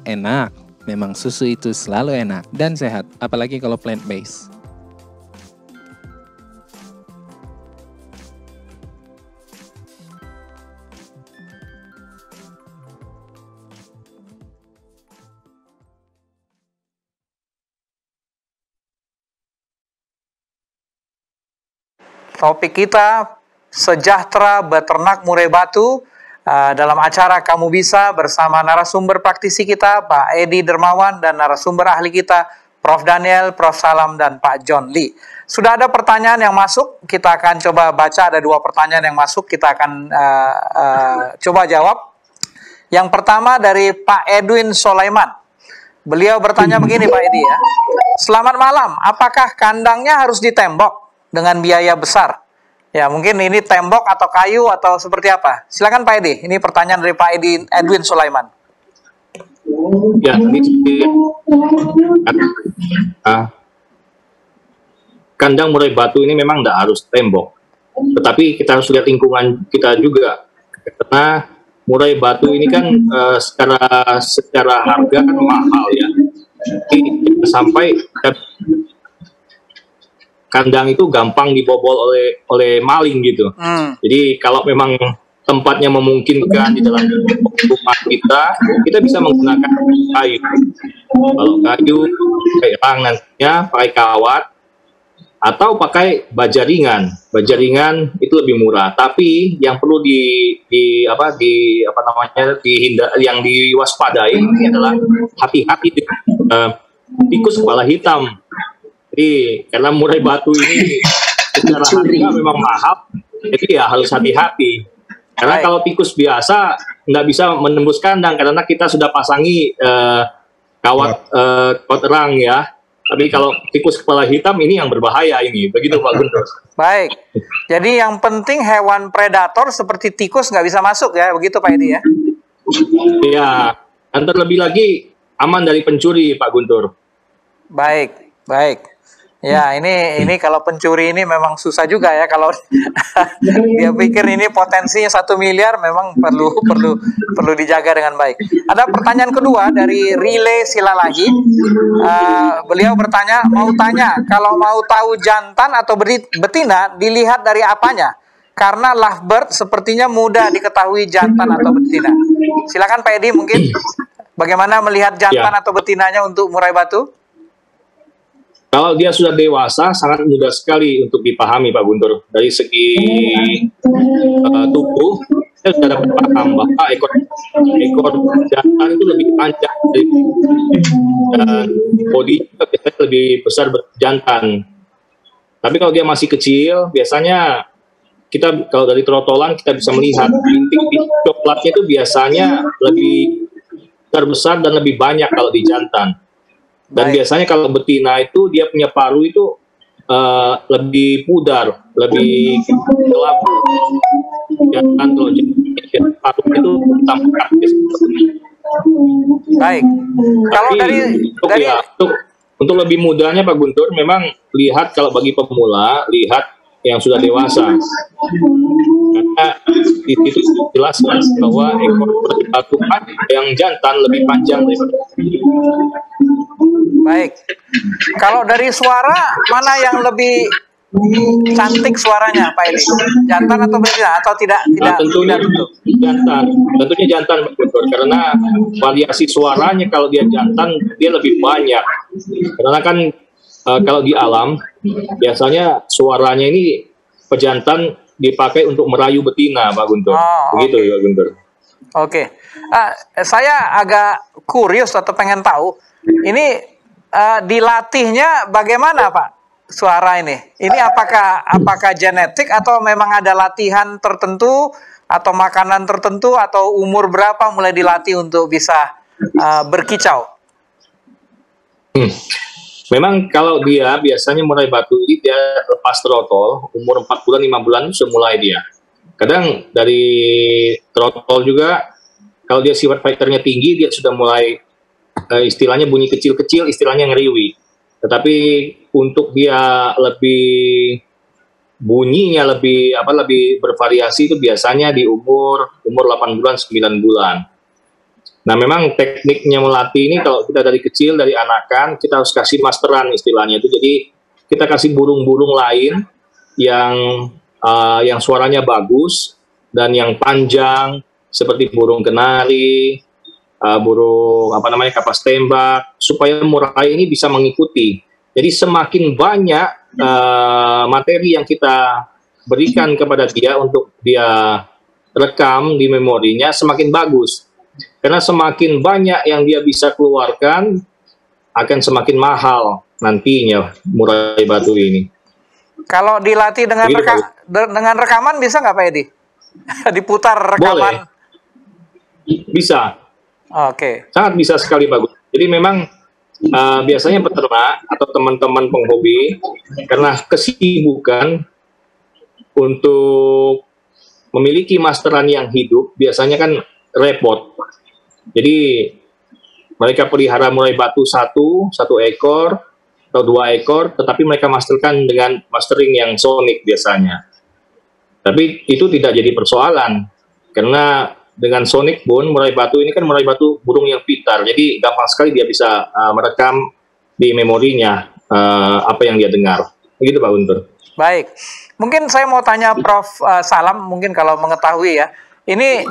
Enak. Memang susu itu selalu enak dan sehat, apalagi kalau plant based. Topik kita sejahtera beternak murai batu dalam acara Kamu Bisa bersama narasumber praktisi kita Pak Edi Dermawan dan narasumber ahli kita Prof. Daniel, Prof. Salam, dan Pak John Lee. Sudah ada pertanyaan yang masuk, kita akan coba baca. Ada 2 pertanyaan yang masuk, kita akan coba jawab. Yang pertama dari Pak Edwin Sulaiman. Beliau bertanya begini Pak Edi ya. Selamat malam, apakah kandangnya harus ditembok dengan biaya besar? Ya, mungkin ini tembok atau kayu atau seperti apa? Silakan Pak Edi. Ini pertanyaan dari Pak Edwin Sulaiman. Ya, kandang murai batu ini memang tidak harus tembok, tetapi kita harus lihat lingkungan kita juga, karena murai batu ini kan secara harga kan mahal ya. Jadi sampai kandang itu gampang dibobol oleh maling gitu. Jadi kalau memang tempatnya memungkinkan di dalam rumah kita bisa menggunakan kayu. Kalau kayu, pakai nantinya pakai kawat atau pakai baja ringan. Baja ringan itu lebih murah. Tapi yang perlu yang diwaspadai ini adalah hati-hati dengan tikus kepala hitam. Jadi karena murai batu ini secara harga memang mahal, jadi ya harus hati-hati. Karena kalau tikus biasa nggak bisa menembus kandang karena kita sudah pasangi kawat erang ya. Tapi kalau tikus kepala hitam ini yang berbahaya ini, begitu Pak Guntur. Baik, jadi yang penting hewan predator seperti tikus nggak bisa masuk ya, begitu Pak Edi ya? Iya, dan terlebih lagi aman dari pencuri Pak Guntur. Baik, baik. Ya, ini kalau pencuri ini memang susah juga ya, kalau dia pikir ini potensinya 1 miliar, memang perlu dijaga dengan baik. Ada pertanyaan kedua dari Rile Silalahi. Beliau bertanya, kalau mau tahu jantan atau betina dilihat dari apanya? Karena lovebird sepertinya mudah diketahui jantan atau betina. Silakan Pak Edi, mungkin bagaimana melihat jantan atau betinanya untuk murai batu? Kalau dia sudah dewasa, sangat mudah sekali untuk dipahami, Pak Guntur. Dari segi tubuh, saya sudah dapat paham bahwa ekor jantan itu lebih panjang dan bodi juga biasanya lebih besar jantan. Tapi kalau dia masih kecil, biasanya kita kalau dari trotolan kita bisa melihat bintik coklatnya itu biasanya lebih besar dan lebih banyak kalau di jantan. Dan biasanya kalau betina itu dia punya paru itu lebih pudar, lebih kelabu. Jangan kalau paru itu tampak. Baik. Kalau untuk lebih mudahnya Pak Guntur, memang lihat kalau bagi pemula lihat yang sudah dewasa. Karena di situ jelas bahwa ekor batu yang jantan lebih panjang daripada. Baik. Kalau dari suara, mana yang lebih cantik suaranya Pak Edi? Jantan atau betina atau tidak tentunya tentu? jantan, tentunya jantan karena variasi suaranya kalau dia jantan dia lebih banyak. Karena kan kalau di alam biasanya suaranya ini pejantan dipakai untuk merayu betina, Pak Guntur. Begitu ya, Guntur. Oke. Saya agak kurius atau pengen tahu ini dilatihnya bagaimana Pak suara ini? Ini apakah genetik atau memang ada latihan tertentu atau makanan tertentu atau umur berapa mulai dilatih untuk bisa berkicau? Memang kalau dia biasanya murai batu ini dia lepas trotol umur 4 bulan 5 bulan sudah mulai dia. Kadang dari trotol juga kalau dia sifat fighternya tinggi dia sudah mulai istilahnya bunyi kecil-kecil, istilahnya ngeriwi. Tetapi untuk dia lebih bunyinya lebih bervariasi itu biasanya di umur 8 bulan 9 bulan. Nah, memang tekniknya melatih ini kalau kita dari kecil, dari anakan, kita harus kasih masteran istilahnya itu. Jadi kita kasih burung-burung lain yang suaranya bagus dan yang panjang seperti burung kenari, burung kapas tembak, supaya murai ini bisa mengikuti. Jadi semakin banyak materi yang kita berikan kepada dia untuk dia rekam di memorinya, semakin bagus. Karena semakin banyak yang dia bisa keluarkan, akan semakin mahal nantinya murai batu ini. Kalau dilatih dengan dengan rekaman bisa nggak Pak Edi? Diputar rekaman? Boleh. Bisa. Oke. Sangat bisa sekali bagus. Jadi memang biasanya peternak atau teman-teman penghobi karena kesibukan untuk memiliki masteran yang hidup biasanya kan repot. Jadi mereka pelihara murai batu satu ekor atau 2 ekor, tetapi mereka masterkan dengan mastering yang sonic biasanya. Tapi itu tidak jadi persoalan karena dengan sonic pun murai batu ini kan murai batu burung yang pintar, jadi gampang sekali dia bisa merekam di memorinya apa yang dia dengar. Begitu Pak Guntur. Baik, mungkin saya mau tanya Prof. Salam, mungkin kalau mengetahui ya, ini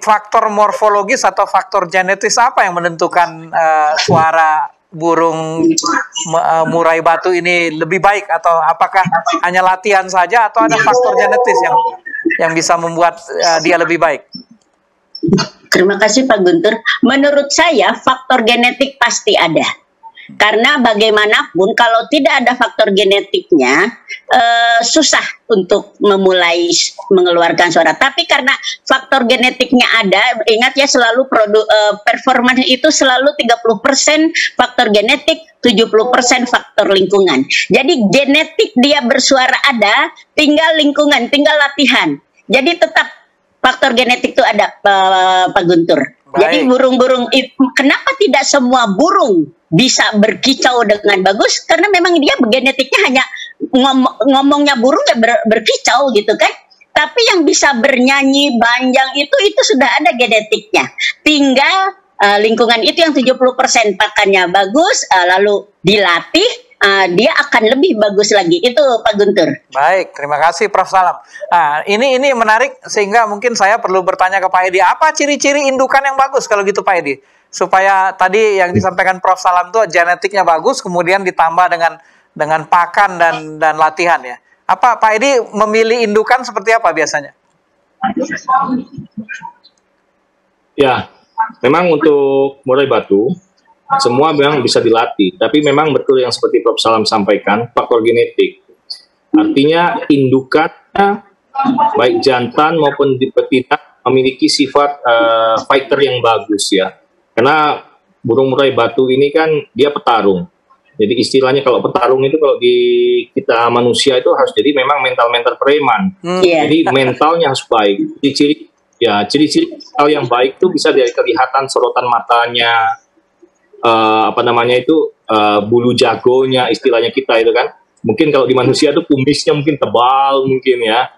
faktor morfologis atau faktor genetis apa yang menentukan suara burung murai batu ini lebih baik, atau apakah hanya latihan saja atau ada faktor genetis yang bisa membuat dia lebih baik? Terima kasih Pak Guntur. Menurut saya faktor genetik pasti ada. Karena bagaimanapun kalau tidak ada faktor genetiknya susah untuk memulai mengeluarkan suara. Tapi karena faktor genetiknya ada, ingat ya selalu performance itu selalu 30% faktor genetik, 70% faktor lingkungan. Jadi genetik dia bersuara ada, tinggal lingkungan, tinggal latihan. Jadi tetap faktor genetik itu ada Pak Guntur. Baik. Jadi burung-burung itu, kenapa tidak semua burung bisa berkicau dengan bagus? Karena memang dia genetiknya hanya ngomongnya burung ya berkicau gitu kan. Tapi yang bisa bernyanyi panjang itu sudah ada genetiknya. Tinggal lingkungan itu yang 70% pakannya bagus, lalu dilatih, dia akan lebih bagus lagi. Itu Pak Guntur. Baik, terima kasih Prof. Salam. Nah, ini menarik sehingga mungkin saya perlu bertanya ke Pak Edi, apa ciri-ciri indukan yang bagus kalau gitu Pak Edi? Supaya tadi yang disampaikan Prof. Salam itu genetiknya bagus, kemudian ditambah dengan pakan dan latihan ya. Apa Pak Edi memilih indukan seperti apa biasanya? Ya, memang untuk murai batu semua memang bisa dilatih, tapi memang betul yang seperti Prof. Salam sampaikan, faktor genetik. Artinya indukannya baik jantan maupun betina memiliki sifat fighter yang bagus ya. Karena burung murai batu ini kan dia petarung. Jadi istilahnya kalau petarung itu kalau di kita manusia itu harus jadi memang mental preman. Jadi mentalnya harus baik. Ciri-ciri mental yang baik itu bisa dari kelihatan sorotan matanya, bulu jagonya istilahnya kita itu kan. Mungkin kalau di manusia itu kumisnya mungkin tebal mungkin ya.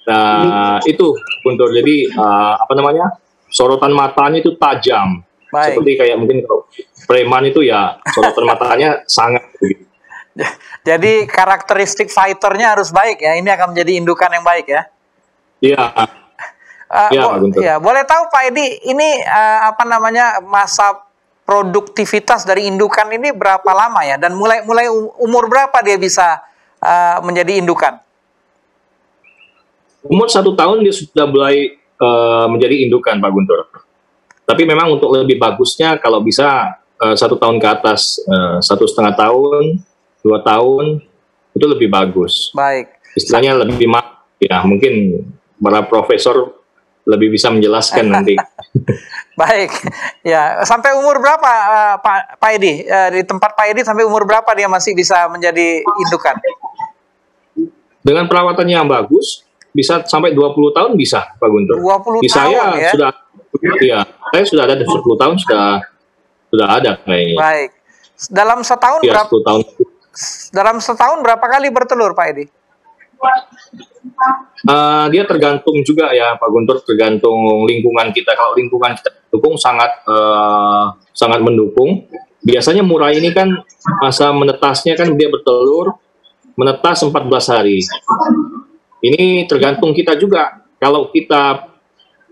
Nah, itu Guntur. Jadi sorotan matanya itu tajam. Baik. Seperti kayak mungkin kalau preman itu ya sorotan matanya sangat. Jadi karakteristik fighternya harus baik ya. Ini akan menjadi indukan yang baik ya. Iya. Ya, boleh tahu Pak Edi, ini apa namanya masa produktivitas dari indukan ini berapa lama ya? Dan mulai umur berapa dia bisa menjadi indukan? Umur 1 tahun dia sudah mulai menjadi indukan, Pak Guntur. Tapi memang untuk lebih bagusnya kalau bisa 1 tahun ke atas, 1,5 tahun, 2 tahun itu lebih bagus. Baik. Istilahnya lebih ya mungkin para profesor lebih bisa menjelaskan nanti. Baik, ya sampai umur berapa Pak Edi di tempat Pak Edi sampai umur berapa dia masih bisa menjadi indukan? Dengan perawatan yang bagus bisa sampai 20 tahun bisa, Pak Guntur. 20 di saya tahun ya? Saya sudah ada 10 tahun sudah ada kayaknya. Baik. Dalam setahun ya, berapa? 10 tahun. Dalam setahun berapa kali bertelur Pak Edi? Dia tergantung juga ya Pak Guntur, tergantung lingkungan kita. Kalau lingkungan kita mendukung sangat mendukung. Biasanya murai ini kan masa menetasnya kan dia bertelur menetas 14 hari. Ini tergantung kita juga. Kalau kita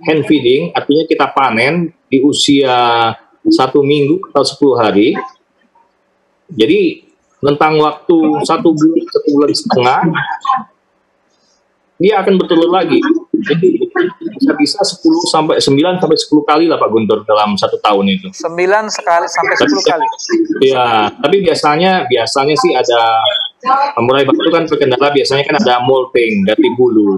hand feeding, artinya kita panen di usia 1 minggu atau 10 hari. Jadi rentang waktu 1 bulan setengah dia akan bertelur lagi. Jadi bisa 10 sampai 9 sampai 10 kali lah Pak Guntur dalam 1 tahun itu. 9 sekali sampai 10 kali. Iya, tapi biasanya sih ada murai batu kan terkendala biasanya kan ada molting dari bulu.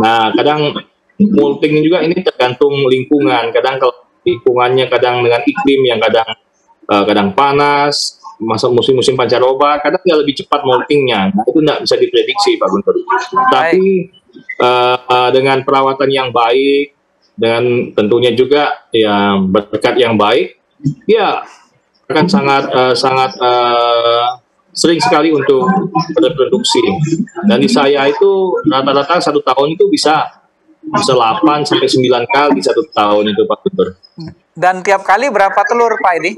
Nah, kadang molting juga ini tergantung lingkungan. Kadang kalau lingkungannya kadang dengan iklim yang kadang panas, masuk musim-musim pancaroba, kadang dia lebih cepat moltingnya. Nah, itu tidak bisa diprediksi, Pak Guntur. Tapi dengan perawatan yang baik, dengan tentunya juga ya berkat yang baik, dia akan sangat sering sekali untuk berproduksi. Dan di saya itu rata-rata 1 tahun itu bisa 8 sampai 9 kali 1 tahun itu, Pak Guntur. Dan tiap kali berapa telur, Pak Edi?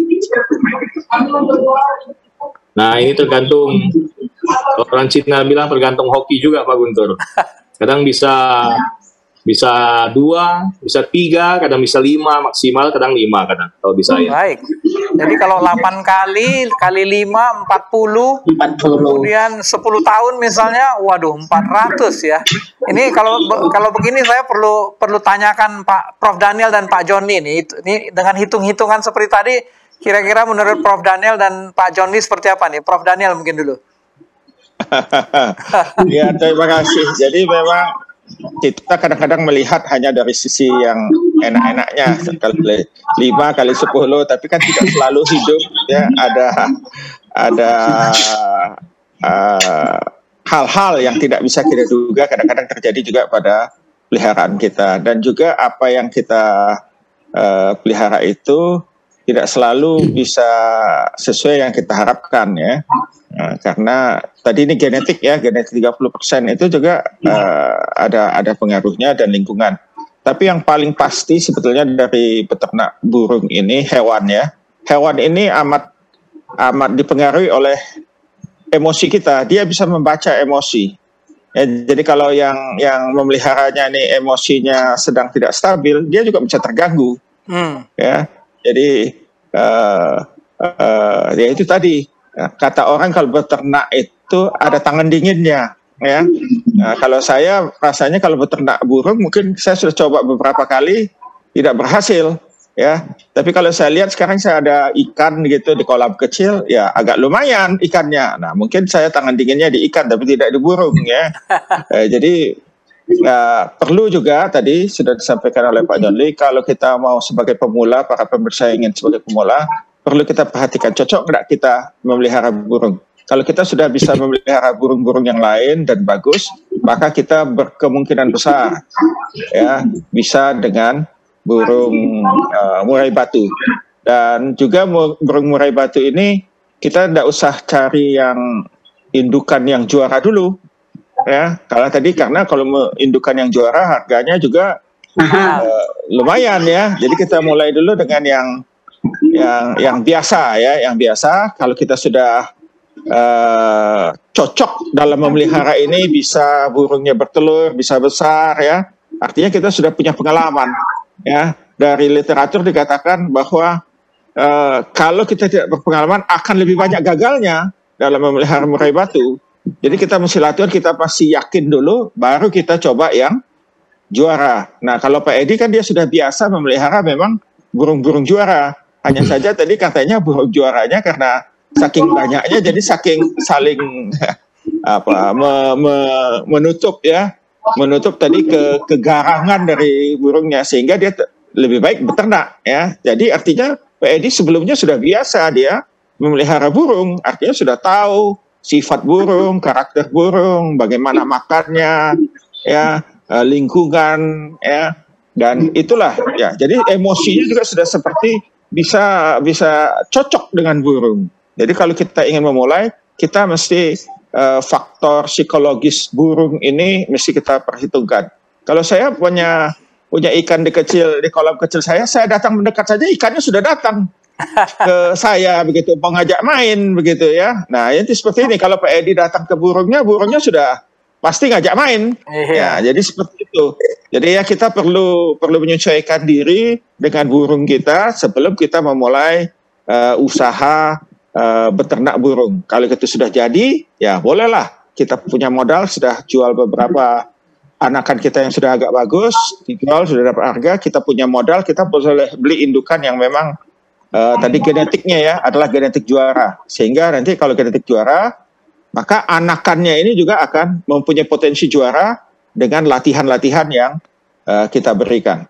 Nah, ini tergantung, orang Cina bilang tergantung hoki juga, Pak Guntur. Kadang bisa 2, bisa 3, kadang bisa 5 maksimal, kadang 5 kadang kalau bisa ya. Baik. Jadi kalau 8 kali 5 40, kemudian 10 tahun misalnya, waduh 400 ya. Ini kalau begini saya perlu tanyakan Pak Prof Daniel dan Pak Joni ini dengan hitung-hitungan seperti tadi, kira-kira menurut Prof Daniel dan Pak Joni seperti apa nih? Prof Daniel mungkin dulu. Ya, terima kasih. Jadi memang kita kadang-kadang melihat hanya dari sisi yang enak-enaknya, kali 5 kali 10, tapi kan tidak selalu hidup ya, ada hal-hal yang tidak bisa kita duga kadang-kadang terjadi juga pada peliharaan kita, dan juga apa yang kita pelihara itu tidak selalu bisa sesuai yang kita harapkan ya. Karena tadi ini genetik ya, genetik 30% itu juga ada pengaruhnya dan lingkungan. Tapi yang paling pasti sebetulnya dari peternak burung ini hewan ya. Hewan ini amat dipengaruhi oleh emosi kita. Dia bisa membaca emosi. Ya, jadi kalau yang memeliharanya ini emosinya sedang tidak stabil, dia juga bisa terganggu. Ya. Jadi ya itu tadi. Kata orang kalau beternak itu ada tangan dinginnya, ya. Nah, kalau saya rasanya kalau beternak burung mungkin saya sudah coba beberapa kali tidak berhasil, ya. Tapi kalau saya lihat sekarang saya ada ikan gitu di kolam kecil, ya agak lumayan ikannya. Nah mungkin saya tangan dinginnya di ikan tapi tidak di burung, ya. Jadi perlu juga tadi sudah disampaikan oleh Pak Jonli, kalau kita mau sebagai pemula, para pemirsa yang ingin sebagai pemula, perlu kita perhatikan cocok nggak kita memelihara burung. Kalau kita sudah bisa memelihara burung-burung yang lain dan bagus, maka kita berkemungkinan besar ya bisa dengan burung murai batu. Dan juga burung murai batu ini kita tidak usah cari yang indukan yang juara dulu ya. Karena kalau indukan yang juara harganya juga lumayan ya. Jadi kita mulai dulu dengan yang biasa ya, yang biasa. Kalau kita sudah cocok dalam memelihara ini, bisa burungnya bertelur, bisa besar ya. Artinya kita sudah punya pengalaman ya. Dari literatur dikatakan bahwa kalau kita tidak berpengalaman akan lebih banyak gagalnya dalam memelihara murai batu. Jadi kita mesti latihan, kita pasti yakin dulu, baru kita coba yang juara. Nah kalau Pak Edi kan dia sudah biasa memelihara memang burung-burung juara. Hanya saja tadi katanya burung juaranya karena saking banyaknya, jadi saking saling menutup ya, menutup tadi kegarangan dari burungnya, sehingga dia lebih baik beternak ya. Jadi artinya Pak Edi sebelumnya sudah biasa dia memelihara burung, artinya sudah tahu sifat burung, karakter burung, bagaimana makannya ya, lingkungan ya, dan itulah ya. Jadi emosinya juga sudah seperti bisa cocok dengan burung. Jadi kalau kita ingin memulai, kita mesti faktor psikologis burung ini mesti kita perhitungkan. Kalau saya punya ikan di kolam kecil saya datang mendekat saja ikannya sudah datang ke saya begitu, mau ngajak main begitu ya. Nah itu seperti ini, kalau Pak Edi datang ke burungnya sudah pasti ngajak main. Ya, jadi seperti itu. Jadi ya kita perlu menyesuaikan diri dengan burung kita sebelum kita memulai usaha beternak burung. Kalau itu sudah jadi, ya bolehlah, kita punya modal, sudah jual beberapa anakan kita yang sudah agak bagus, dijual sudah dapat harga, kita punya modal, kita boleh beli indukan yang memang tadi genetiknya ya adalah genetik juara, sehingga nanti kalau genetik juara, maka anakannya ini juga akan mempunyai potensi juara dengan latihan-latihan yang kita berikan.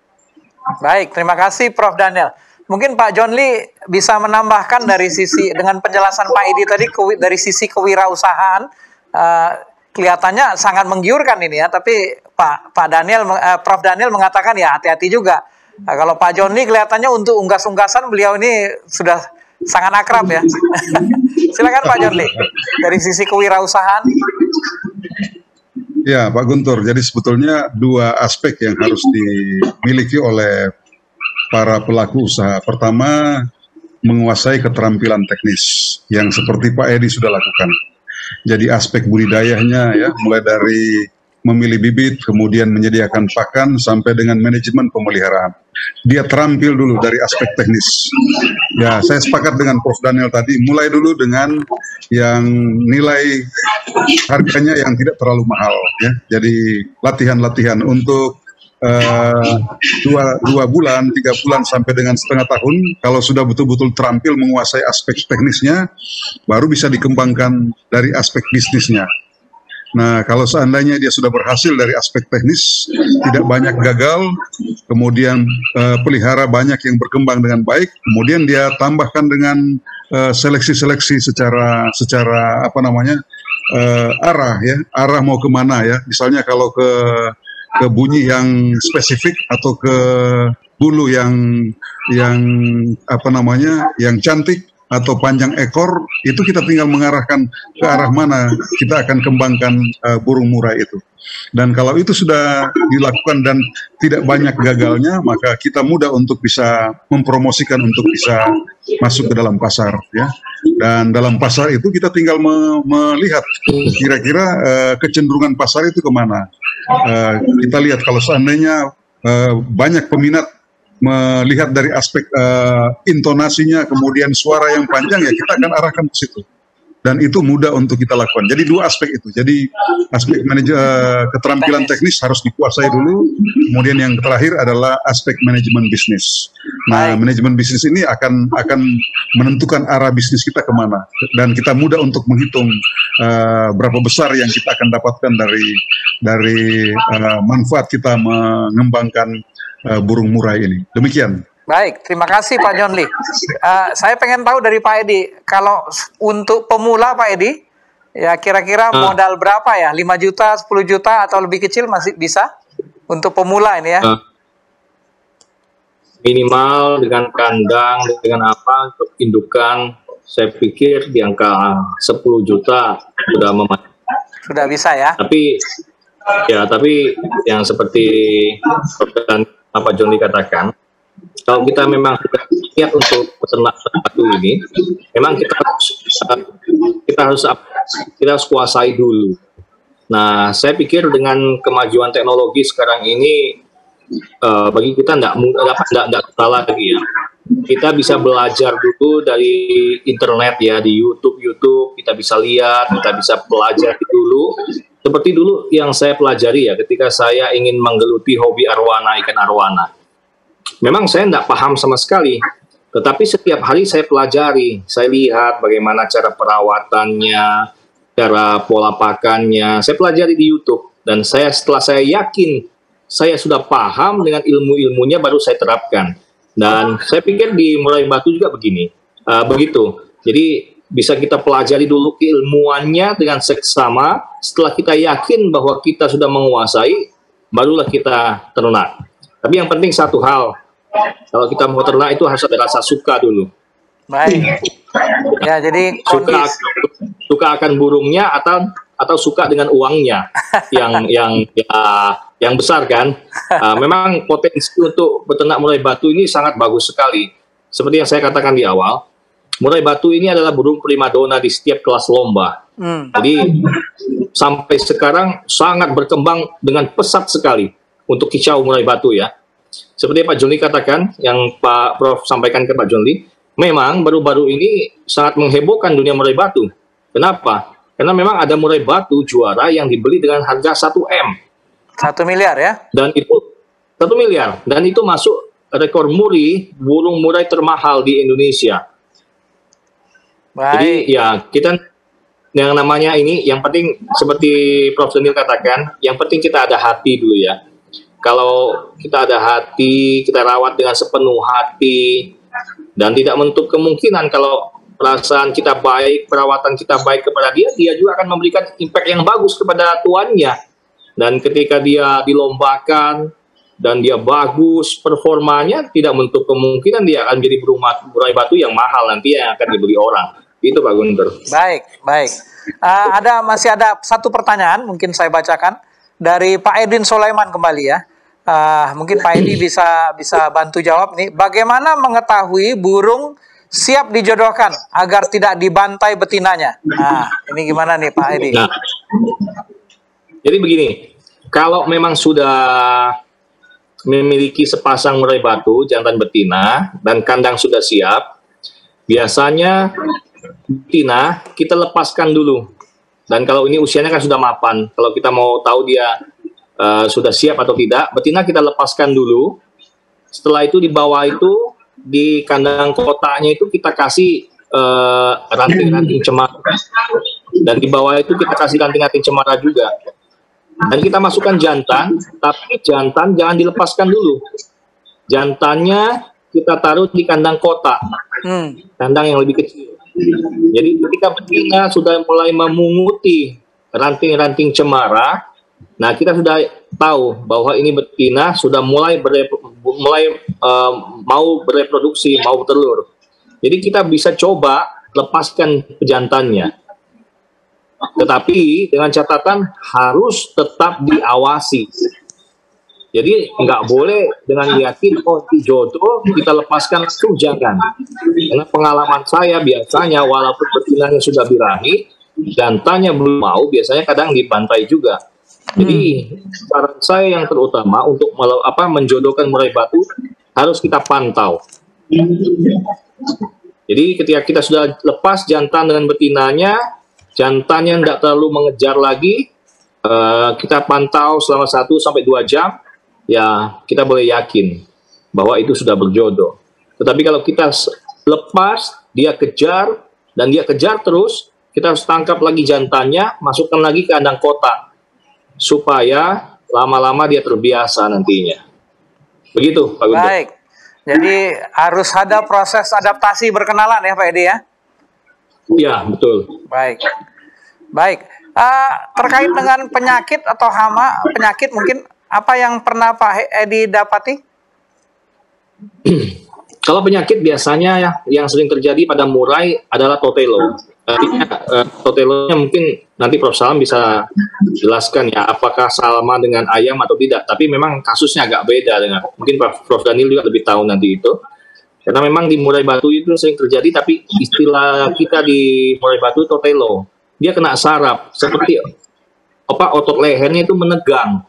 Baik, terima kasih Prof. Daniel. Mungkin Pak John Lee bisa menambahkan dari sisi, dengan penjelasan Pak Edi tadi dari sisi kewirausahaan, kelihatannya sangat menggiurkan ini ya, tapi Prof. Daniel mengatakan ya hati-hati juga. Nah, kalau Pak John Lee kelihatannya untuk unggas-unggasan beliau ini sudah sangat akrab ya. Silakan Pak John Lee, dari sisi kewirausahaan. Ya Pak Guntur, jadi sebetulnya dua aspek yang harus dimiliki oleh para pelaku usaha. Pertama, menguasai keterampilan teknis yang seperti Pak Edi sudah lakukan. Jadi aspek budidayanya ya, mulai dari memilih bibit, kemudian menyediakan pakan, sampai dengan manajemen pemeliharaan. Dia terampil dulu dari aspek teknis. Ya, saya sepakat dengan Prof. Daniel tadi, mulai dulu dengan yang nilai harganya yang tidak terlalu mahal ya. Jadi latihan-latihan untuk 2 bulan, 3 bulan sampai dengan setengah tahun, kalau sudah betul-betul terampil menguasai aspek teknisnya, baru bisa dikembangkan dari aspek bisnisnya. Nah, kalau seandainya dia sudah berhasil dari aspek teknis, tidak banyak gagal, kemudian pelihara banyak yang berkembang dengan baik, kemudian dia tambahkan dengan seleksi-seleksi secara arah ya, arah mau kemana ya. Misalnya kalau ke bunyi yang spesifik atau ke bulu yang cantik atau panjang ekor, itu kita tinggal mengarahkan ke arah mana kita akan kembangkan burung murai itu. Dan kalau itu sudah dilakukan dan tidak banyak gagalnya, maka kita mudah untuk bisa mempromosikan untuk bisa masuk ke dalam pasar ya. Dan dalam pasar itu kita tinggal melihat kira-kira kecenderungan pasar itu kemana. Kita lihat kalau seandainya banyak peminat melihat dari aspek intonasinya, kemudian suara yang panjang, ya kita akan arahkan ke situ. Dan itu mudah untuk kita lakukan. Jadi dua aspek itu. Jadi aspek keterampilan teknis harus dikuasai dulu. Kemudian yang terakhir adalah aspek manajemen bisnis. Nah, manajemen bisnis ini akan menentukan arah bisnis kita kemana. Dan kita mudah untuk menghitung berapa besar yang kita akan dapatkan dari manfaat kita mengembangkan burung murai ini. Demikian. Baik, terima kasih Pak John Lee. Saya pengen tahu dari Pak Edi, kalau untuk pemula Pak Edi, ya kira-kira modal berapa ya? 5 juta, 10 juta atau lebih kecil masih bisa? Untuk pemula ini ya? Minimal dengan kandang, dengan apa, untuk indukan, saya pikir di angka 10 juta sudah memadai. Sudah bisa ya? Tapi yang seperti Pak John Lee katakan, kalau kita memang sudah niat untuk peternak batu ini, memang kita kita harus kuasai dulu. Nah, saya pikir dengan kemajuan teknologi sekarang ini bagi kita tidak salah lagi ya. Kita bisa belajar dulu dari internet ya, di YouTube kita bisa lihat, kita bisa pelajari dulu. Seperti dulu yang saya pelajari ya, ketika saya ingin menggeluti hobi arwana, ikan arwana. Memang saya tidak paham sama sekali, tetapi setiap hari saya pelajari, saya lihat bagaimana cara perawatannya, cara pola pakannya, saya pelajari di YouTube. Dan setelah saya yakin saya sudah paham dengan ilmu-ilmunya, baru saya terapkan. Dan saya pikir di Murai Batu juga begitu. Jadi bisa kita pelajari dulu keilmuannya dengan seksama. Setelah kita yakin bahwa kita sudah menguasai, barulah kita ternak. Tapi yang penting satu hal, kalau kita mau ternak itu harus ada rasa suka dulu. Baik. Ya, jadi suka akan burungnya atau suka dengan uangnya yang besar kan. Memang potensi untuk beternak murai batu ini sangat bagus sekali. Seperti yang saya katakan di awal, murai batu ini adalah burung primadona di setiap kelas lomba. Jadi sampai sekarang sangat berkembang dengan pesat sekali untuk kicau murai batu ya. Seperti Pak Joni katakan, yang Pak Prof sampaikan ke Pak Joni, memang baru-baru ini sangat menghebohkan dunia murai batu. Kenapa? Karena memang ada murai batu juara yang dibeli dengan harga 1 M. 1 miliar ya? Dan itu 1 miliar. Dan itu masuk rekor muri burung murai termahal di Indonesia. Baik. Jadi ya kita yang namanya ini, yang penting seperti Prof. Daniel katakan, yang penting kita ada hati dulu ya. Kalau kita ada hati, kita rawat dengan sepenuh hati, dan tidak menutup kemungkinan kalau perasaan kita baik, perawatan kita baik kepada dia, dia juga akan memberikan impact yang bagus kepada tuannya. Dan ketika dia dilombakan dan dia bagus performanya, tidak menutup kemungkinan dia akan jadi murai batu yang mahal nanti yang akan dibeli orang. Itu Pak Guntur. Baik, baik. Masih ada satu pertanyaan, mungkin saya bacakan dari Pak Edwin Sulaiman kembali ya. Mungkin Pak Edi bisa bantu jawab nih. Bagaimana mengetahui burung siap dijodohkan agar tidak dibantai betinanya? Nah, ini gimana nih Pak Edi? Nah, jadi begini, kalau memang sudah memiliki sepasang murai batu jantan betina dan kandang sudah siap, biasanya betina kita lepaskan dulu. Dan kalau ini usianya kan sudah mapan, kalau kita mau tahu dia sudah siap atau tidak, betina kita lepaskan dulu. Setelah itu di bawah itu, di kandang kotaknya itu kita kasih ranting-ranting cemara. Dan di bawah itu kita kasih ranting-ranting cemara juga. Dan kita masukkan jantan, tapi jantan jangan dilepaskan dulu. Jantannya kita taruh di kandang kotak, kandang yang lebih kecil. Jadi ketika betina sudah mulai memunguti ranting-ranting cemara, nah kita sudah tahu bahwa ini betina sudah mulai mau bereproduksi, mau bertelur. Jadi kita bisa coba lepaskan jantannya. Tetapi dengan catatan harus tetap diawasi. Jadi nggak boleh dengan yakin jodoh kita lepaskan langsung, jangan. Karena pengalaman saya biasanya walaupun betinanya sudah birahi, jantannya belum mau, biasanya kadang dibantai juga. Jadi saran saya yang terutama untuk menjodohkan murai batu harus kita pantau. Jadi ketika kita sudah lepas jantan dengan betinanya, jantannya tidak terlalu mengejar lagi, kita pantau selama 1-2 jam, ya kita boleh yakin bahwa itu sudah berjodoh. Tetapi kalau kita lepas, dia kejar, dan dia kejar terus, kita harus tangkap lagi jantannya, masukkan lagi ke kandang kotak, supaya lama-lama dia terbiasa nantinya. Begitu, Pak Guntur. Baik, jadi harus ada proses adaptasi berkenalan ya Pak Edi ya? Iya, betul. Baik, baik. Terkait dengan penyakit atau hama, penyakit mungkin apa yang pernah Pak Edi dapati? Kalau penyakit biasanya ya, yang sering terjadi pada murai adalah totelo. Totelonya mungkin nanti Prof. Salam bisa jelaskan ya, apakah sama dengan ayam atau tidak. Tapi memang kasusnya agak beda dengan, mungkin Prof. Daniel juga lebih tahu nanti itu. Karena memang di murai batu itu sering terjadi, tapi istilah kita di murai batu totelo, dia kena saraf, seperti otot lehernya itu menegang.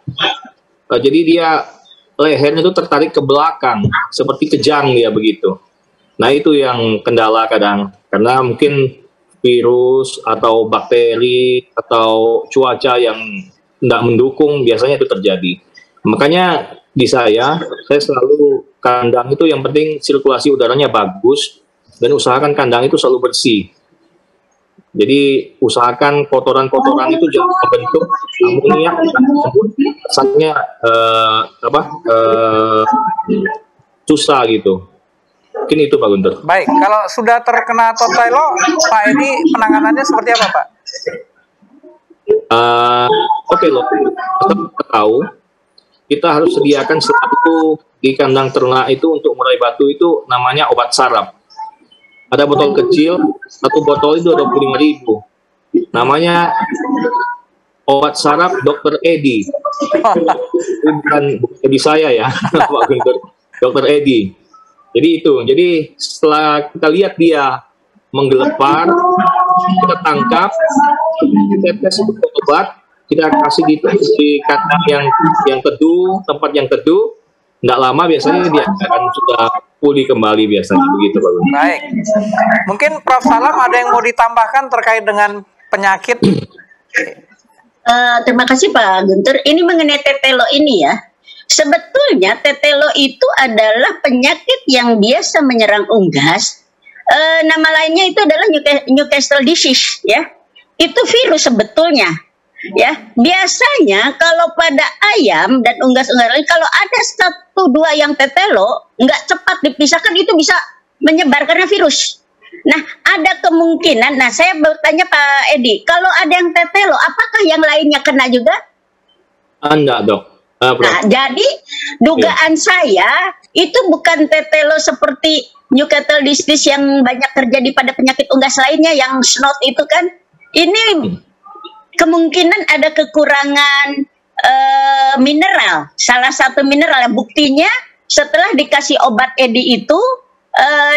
Jadi dia lehernya itu tertarik ke belakang, seperti kejang dia begitu. Nah itu yang kendala kadang, karena mungkin virus atau bakteri atau cuaca yang tidak mendukung, biasanya itu terjadi. Makanya di saya selalu kandang itu yang penting sirkulasi udaranya bagus, dan usahakan kandang itu selalu bersih. Jadi usahakan kotoran-kotoran itu jangan membentuk amoniak tersebut, rasanya susah gitu. Mungkin itu Pak Guntur. Baik, kalau sudah terkena totelo, Pak Edi penanganannya seperti apa Pak? Totelo, kita tahu kita harus sediakan satu di kandang ternak itu untuk murai batu itu namanya obat saraf. Ada botol kecil, satu botol itu 25.000. Namanya obat saraf Dr. Edi. Bukan Edi saya ya, Pak Guntur. Dr. Edi. Jadi itu. Jadi setelah kita lihat dia menggelepar, kita tangkap, kita tes untuk obat, kita kasih di kandang yang teduh, tempat yang teduh. Nggak lama biasanya dia akan sudah pulih kembali biasanya begitu Pak Guntur. Baik, mungkin Prof. Salam ada yang mau ditambahkan terkait dengan penyakit? Terima kasih Pak Guntur. Ini mengenai tetelo ini ya. Sebetulnya tetelo itu adalah penyakit yang biasa menyerang unggas. Nama lainnya itu adalah Newcastle disease ya. Itu virus sebetulnya. Ya, biasanya kalau pada ayam dan unggas-unggas lain, kalau ada 1-2 yang tetelo, nggak cepat dipisahkan, itu bisa menyebar karena virus. Nah, ada kemungkinan, nah saya bertanya Pak Edi, kalau ada yang tetelo, apakah yang lainnya kena juga? Enggak dok. Nah, jadi dugaan saya, itu bukan tetelo seperti Newcastle disease yang banyak terjadi pada penyakit unggas lainnya, yang snot itu kan, ini kemungkinan ada kekurangan mineral, salah satu mineral yang buktinya setelah dikasih obat Edi itu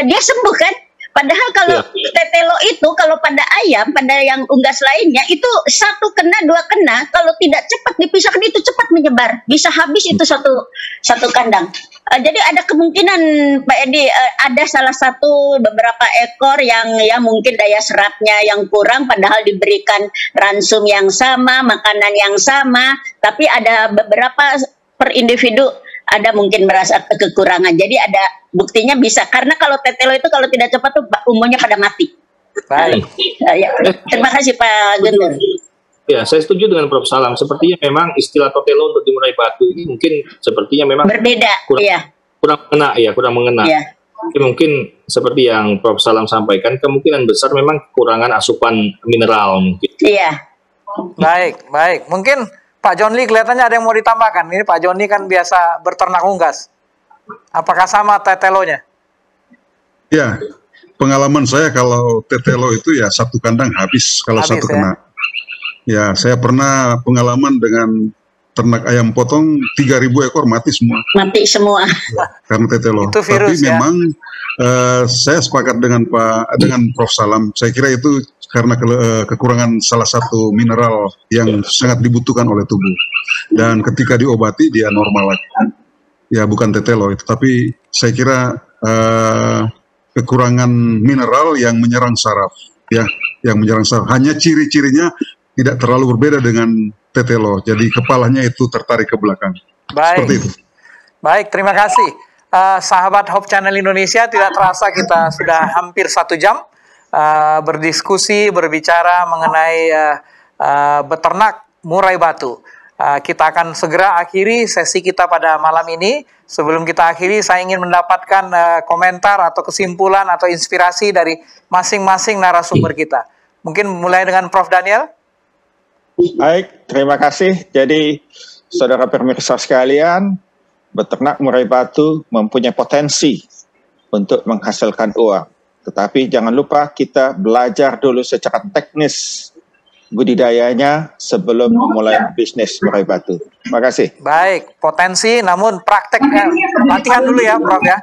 dia sembuh kan. Padahal kalau tetelo itu kalau pada ayam, pada yang unggas lainnya itu 1 kena 2 kena, kalau tidak cepat dipisahkan itu cepat menyebar, bisa habis itu satu kandang. Jadi ada kemungkinan Pak Edi ada salah satu beberapa ekor yang mungkin daya serapnya yang kurang, padahal diberikan ransum yang sama, makanan yang sama, tapi ada beberapa per individu ada mungkin merasa kekurangan. Jadi ada buktinya bisa, karena kalau tetelo itu kalau tidak cepat tuh umumnya pada mati. Baik. Ya, terima kasih Pak Guntur. Ya, saya setuju dengan Prof. Salam. Sepertinya memang istilah totelo untuk di murai batu ini mungkin sepertinya memang berbeda. Kurang mengena. Ya. Mungkin seperti yang Prof. Salam sampaikan, kemungkinan besar memang kekurangan asupan mineral mungkin. Iya. Baik. Mungkin Pak John Lee kelihatannya ada yang mau ditambahkan. Ini Pak John Lee kan biasa berternak unggas. Apakah sama tetelonya? Ya, pengalaman saya kalau tetelo itu ya 1 kandang habis kalau 1 kena. Ya, saya pernah pengalaman dengan ternak ayam potong 3.000 ekor mati semua. Mati semua. Ya, karena tetelo. Itu virus, tapi memang saya sepakat dengan Prof. Salam. Saya kira itu karena kekurangan salah satu mineral yang sangat dibutuhkan oleh tubuh. Dan ketika diobati dia normal lagi. Ya bukan tetelo itu, tapi saya kira kekurangan mineral yang menyerang saraf, ya, yang menyerang saraf. Hanya ciri-cirinya tidak terlalu berbeda dengan tetelo. Jadi kepalanya itu tertarik ke belakang. Baik. Seperti itu. Baik, terima kasih. Sahabat Hope Channel Indonesia, tidak terasa kita sudah hampir 1 jam berdiskusi, berbicara mengenai beternak murai batu. Kita akan segera akhiri sesi kita pada malam ini. Sebelum kita akhiri, saya ingin mendapatkan komentar atau kesimpulan atau inspirasi dari masing-masing narasumber kita. Mungkin mulai dengan Prof. Daniel. Baik, terima kasih. Jadi, saudara pemirsa sekalian, beternak murai batu mempunyai potensi untuk menghasilkan uang. Tetapi jangan lupa kita belajar dulu secara teknis budidayanya sebelum memulai bisnis murai batu. Terima kasih. Baik, potensi namun prakteknya latihan dulu ya Prof ya.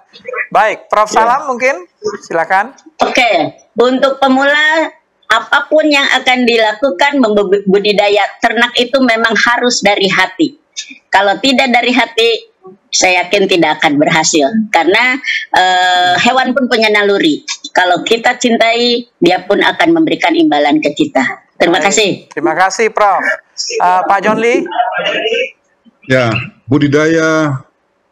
Baik, Prof Salam mungkin silakan. Oke, untuk pemula apapun yang akan dilakukan budidaya ternak itu memang harus dari hati. Kalau tidak dari hati, saya yakin tidak akan berhasil. Karena hewan pun punya naluri. Kalau kita cintai, dia pun akan memberikan imbalan ke kita. Terima kasih. Terima kasih, Prof. Pak John Lee. Ya, budidaya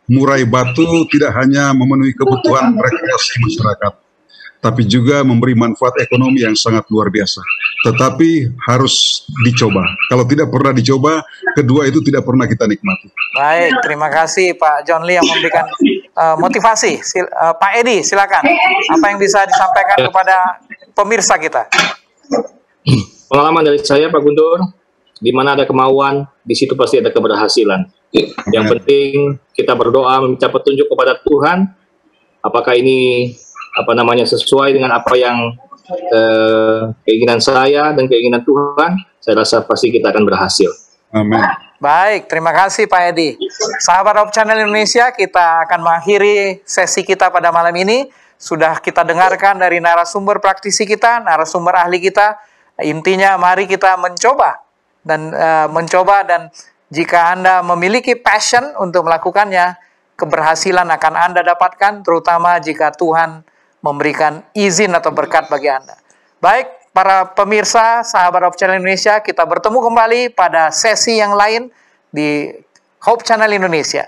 murai batu tidak hanya memenuhi kebutuhan rekreasi masyarakat, tapi juga memberi manfaat ekonomi yang sangat luar biasa. Tetapi harus dicoba. Kalau tidak pernah dicoba, kedua itu tidak pernah kita nikmati. Baik, terima kasih Pak John Lee yang memberikan motivasi. Pak Edi, silakan. Apa yang bisa disampaikan kepada pemirsa kita? Pengalaman dari saya, Pak Guntur, di mana ada kemauan, di situ pasti ada keberhasilan. Yang penting kita berdoa meminta petunjuk kepada Tuhan, apakah ini sesuai dengan apa yang keinginan saya dan keinginan Tuhan. Saya rasa pasti kita akan berhasil. Amin. Baik, terima kasih Pak Edi. Sahabat Hope Channel Indonesia, kita akan mengakhiri sesi kita pada malam ini. Sudah kita dengarkan dari narasumber praktisi kita, narasumber ahli kita. Intinya mari kita mencoba dan jika Anda memiliki passion untuk melakukannya, keberhasilan akan Anda dapatkan, terutama jika Tuhan memberikan izin atau berkat bagi Anda. Baik, para pemirsa, sahabat Hope Channel Indonesia, kita bertemu kembali pada sesi yang lain di Hope Channel Indonesia.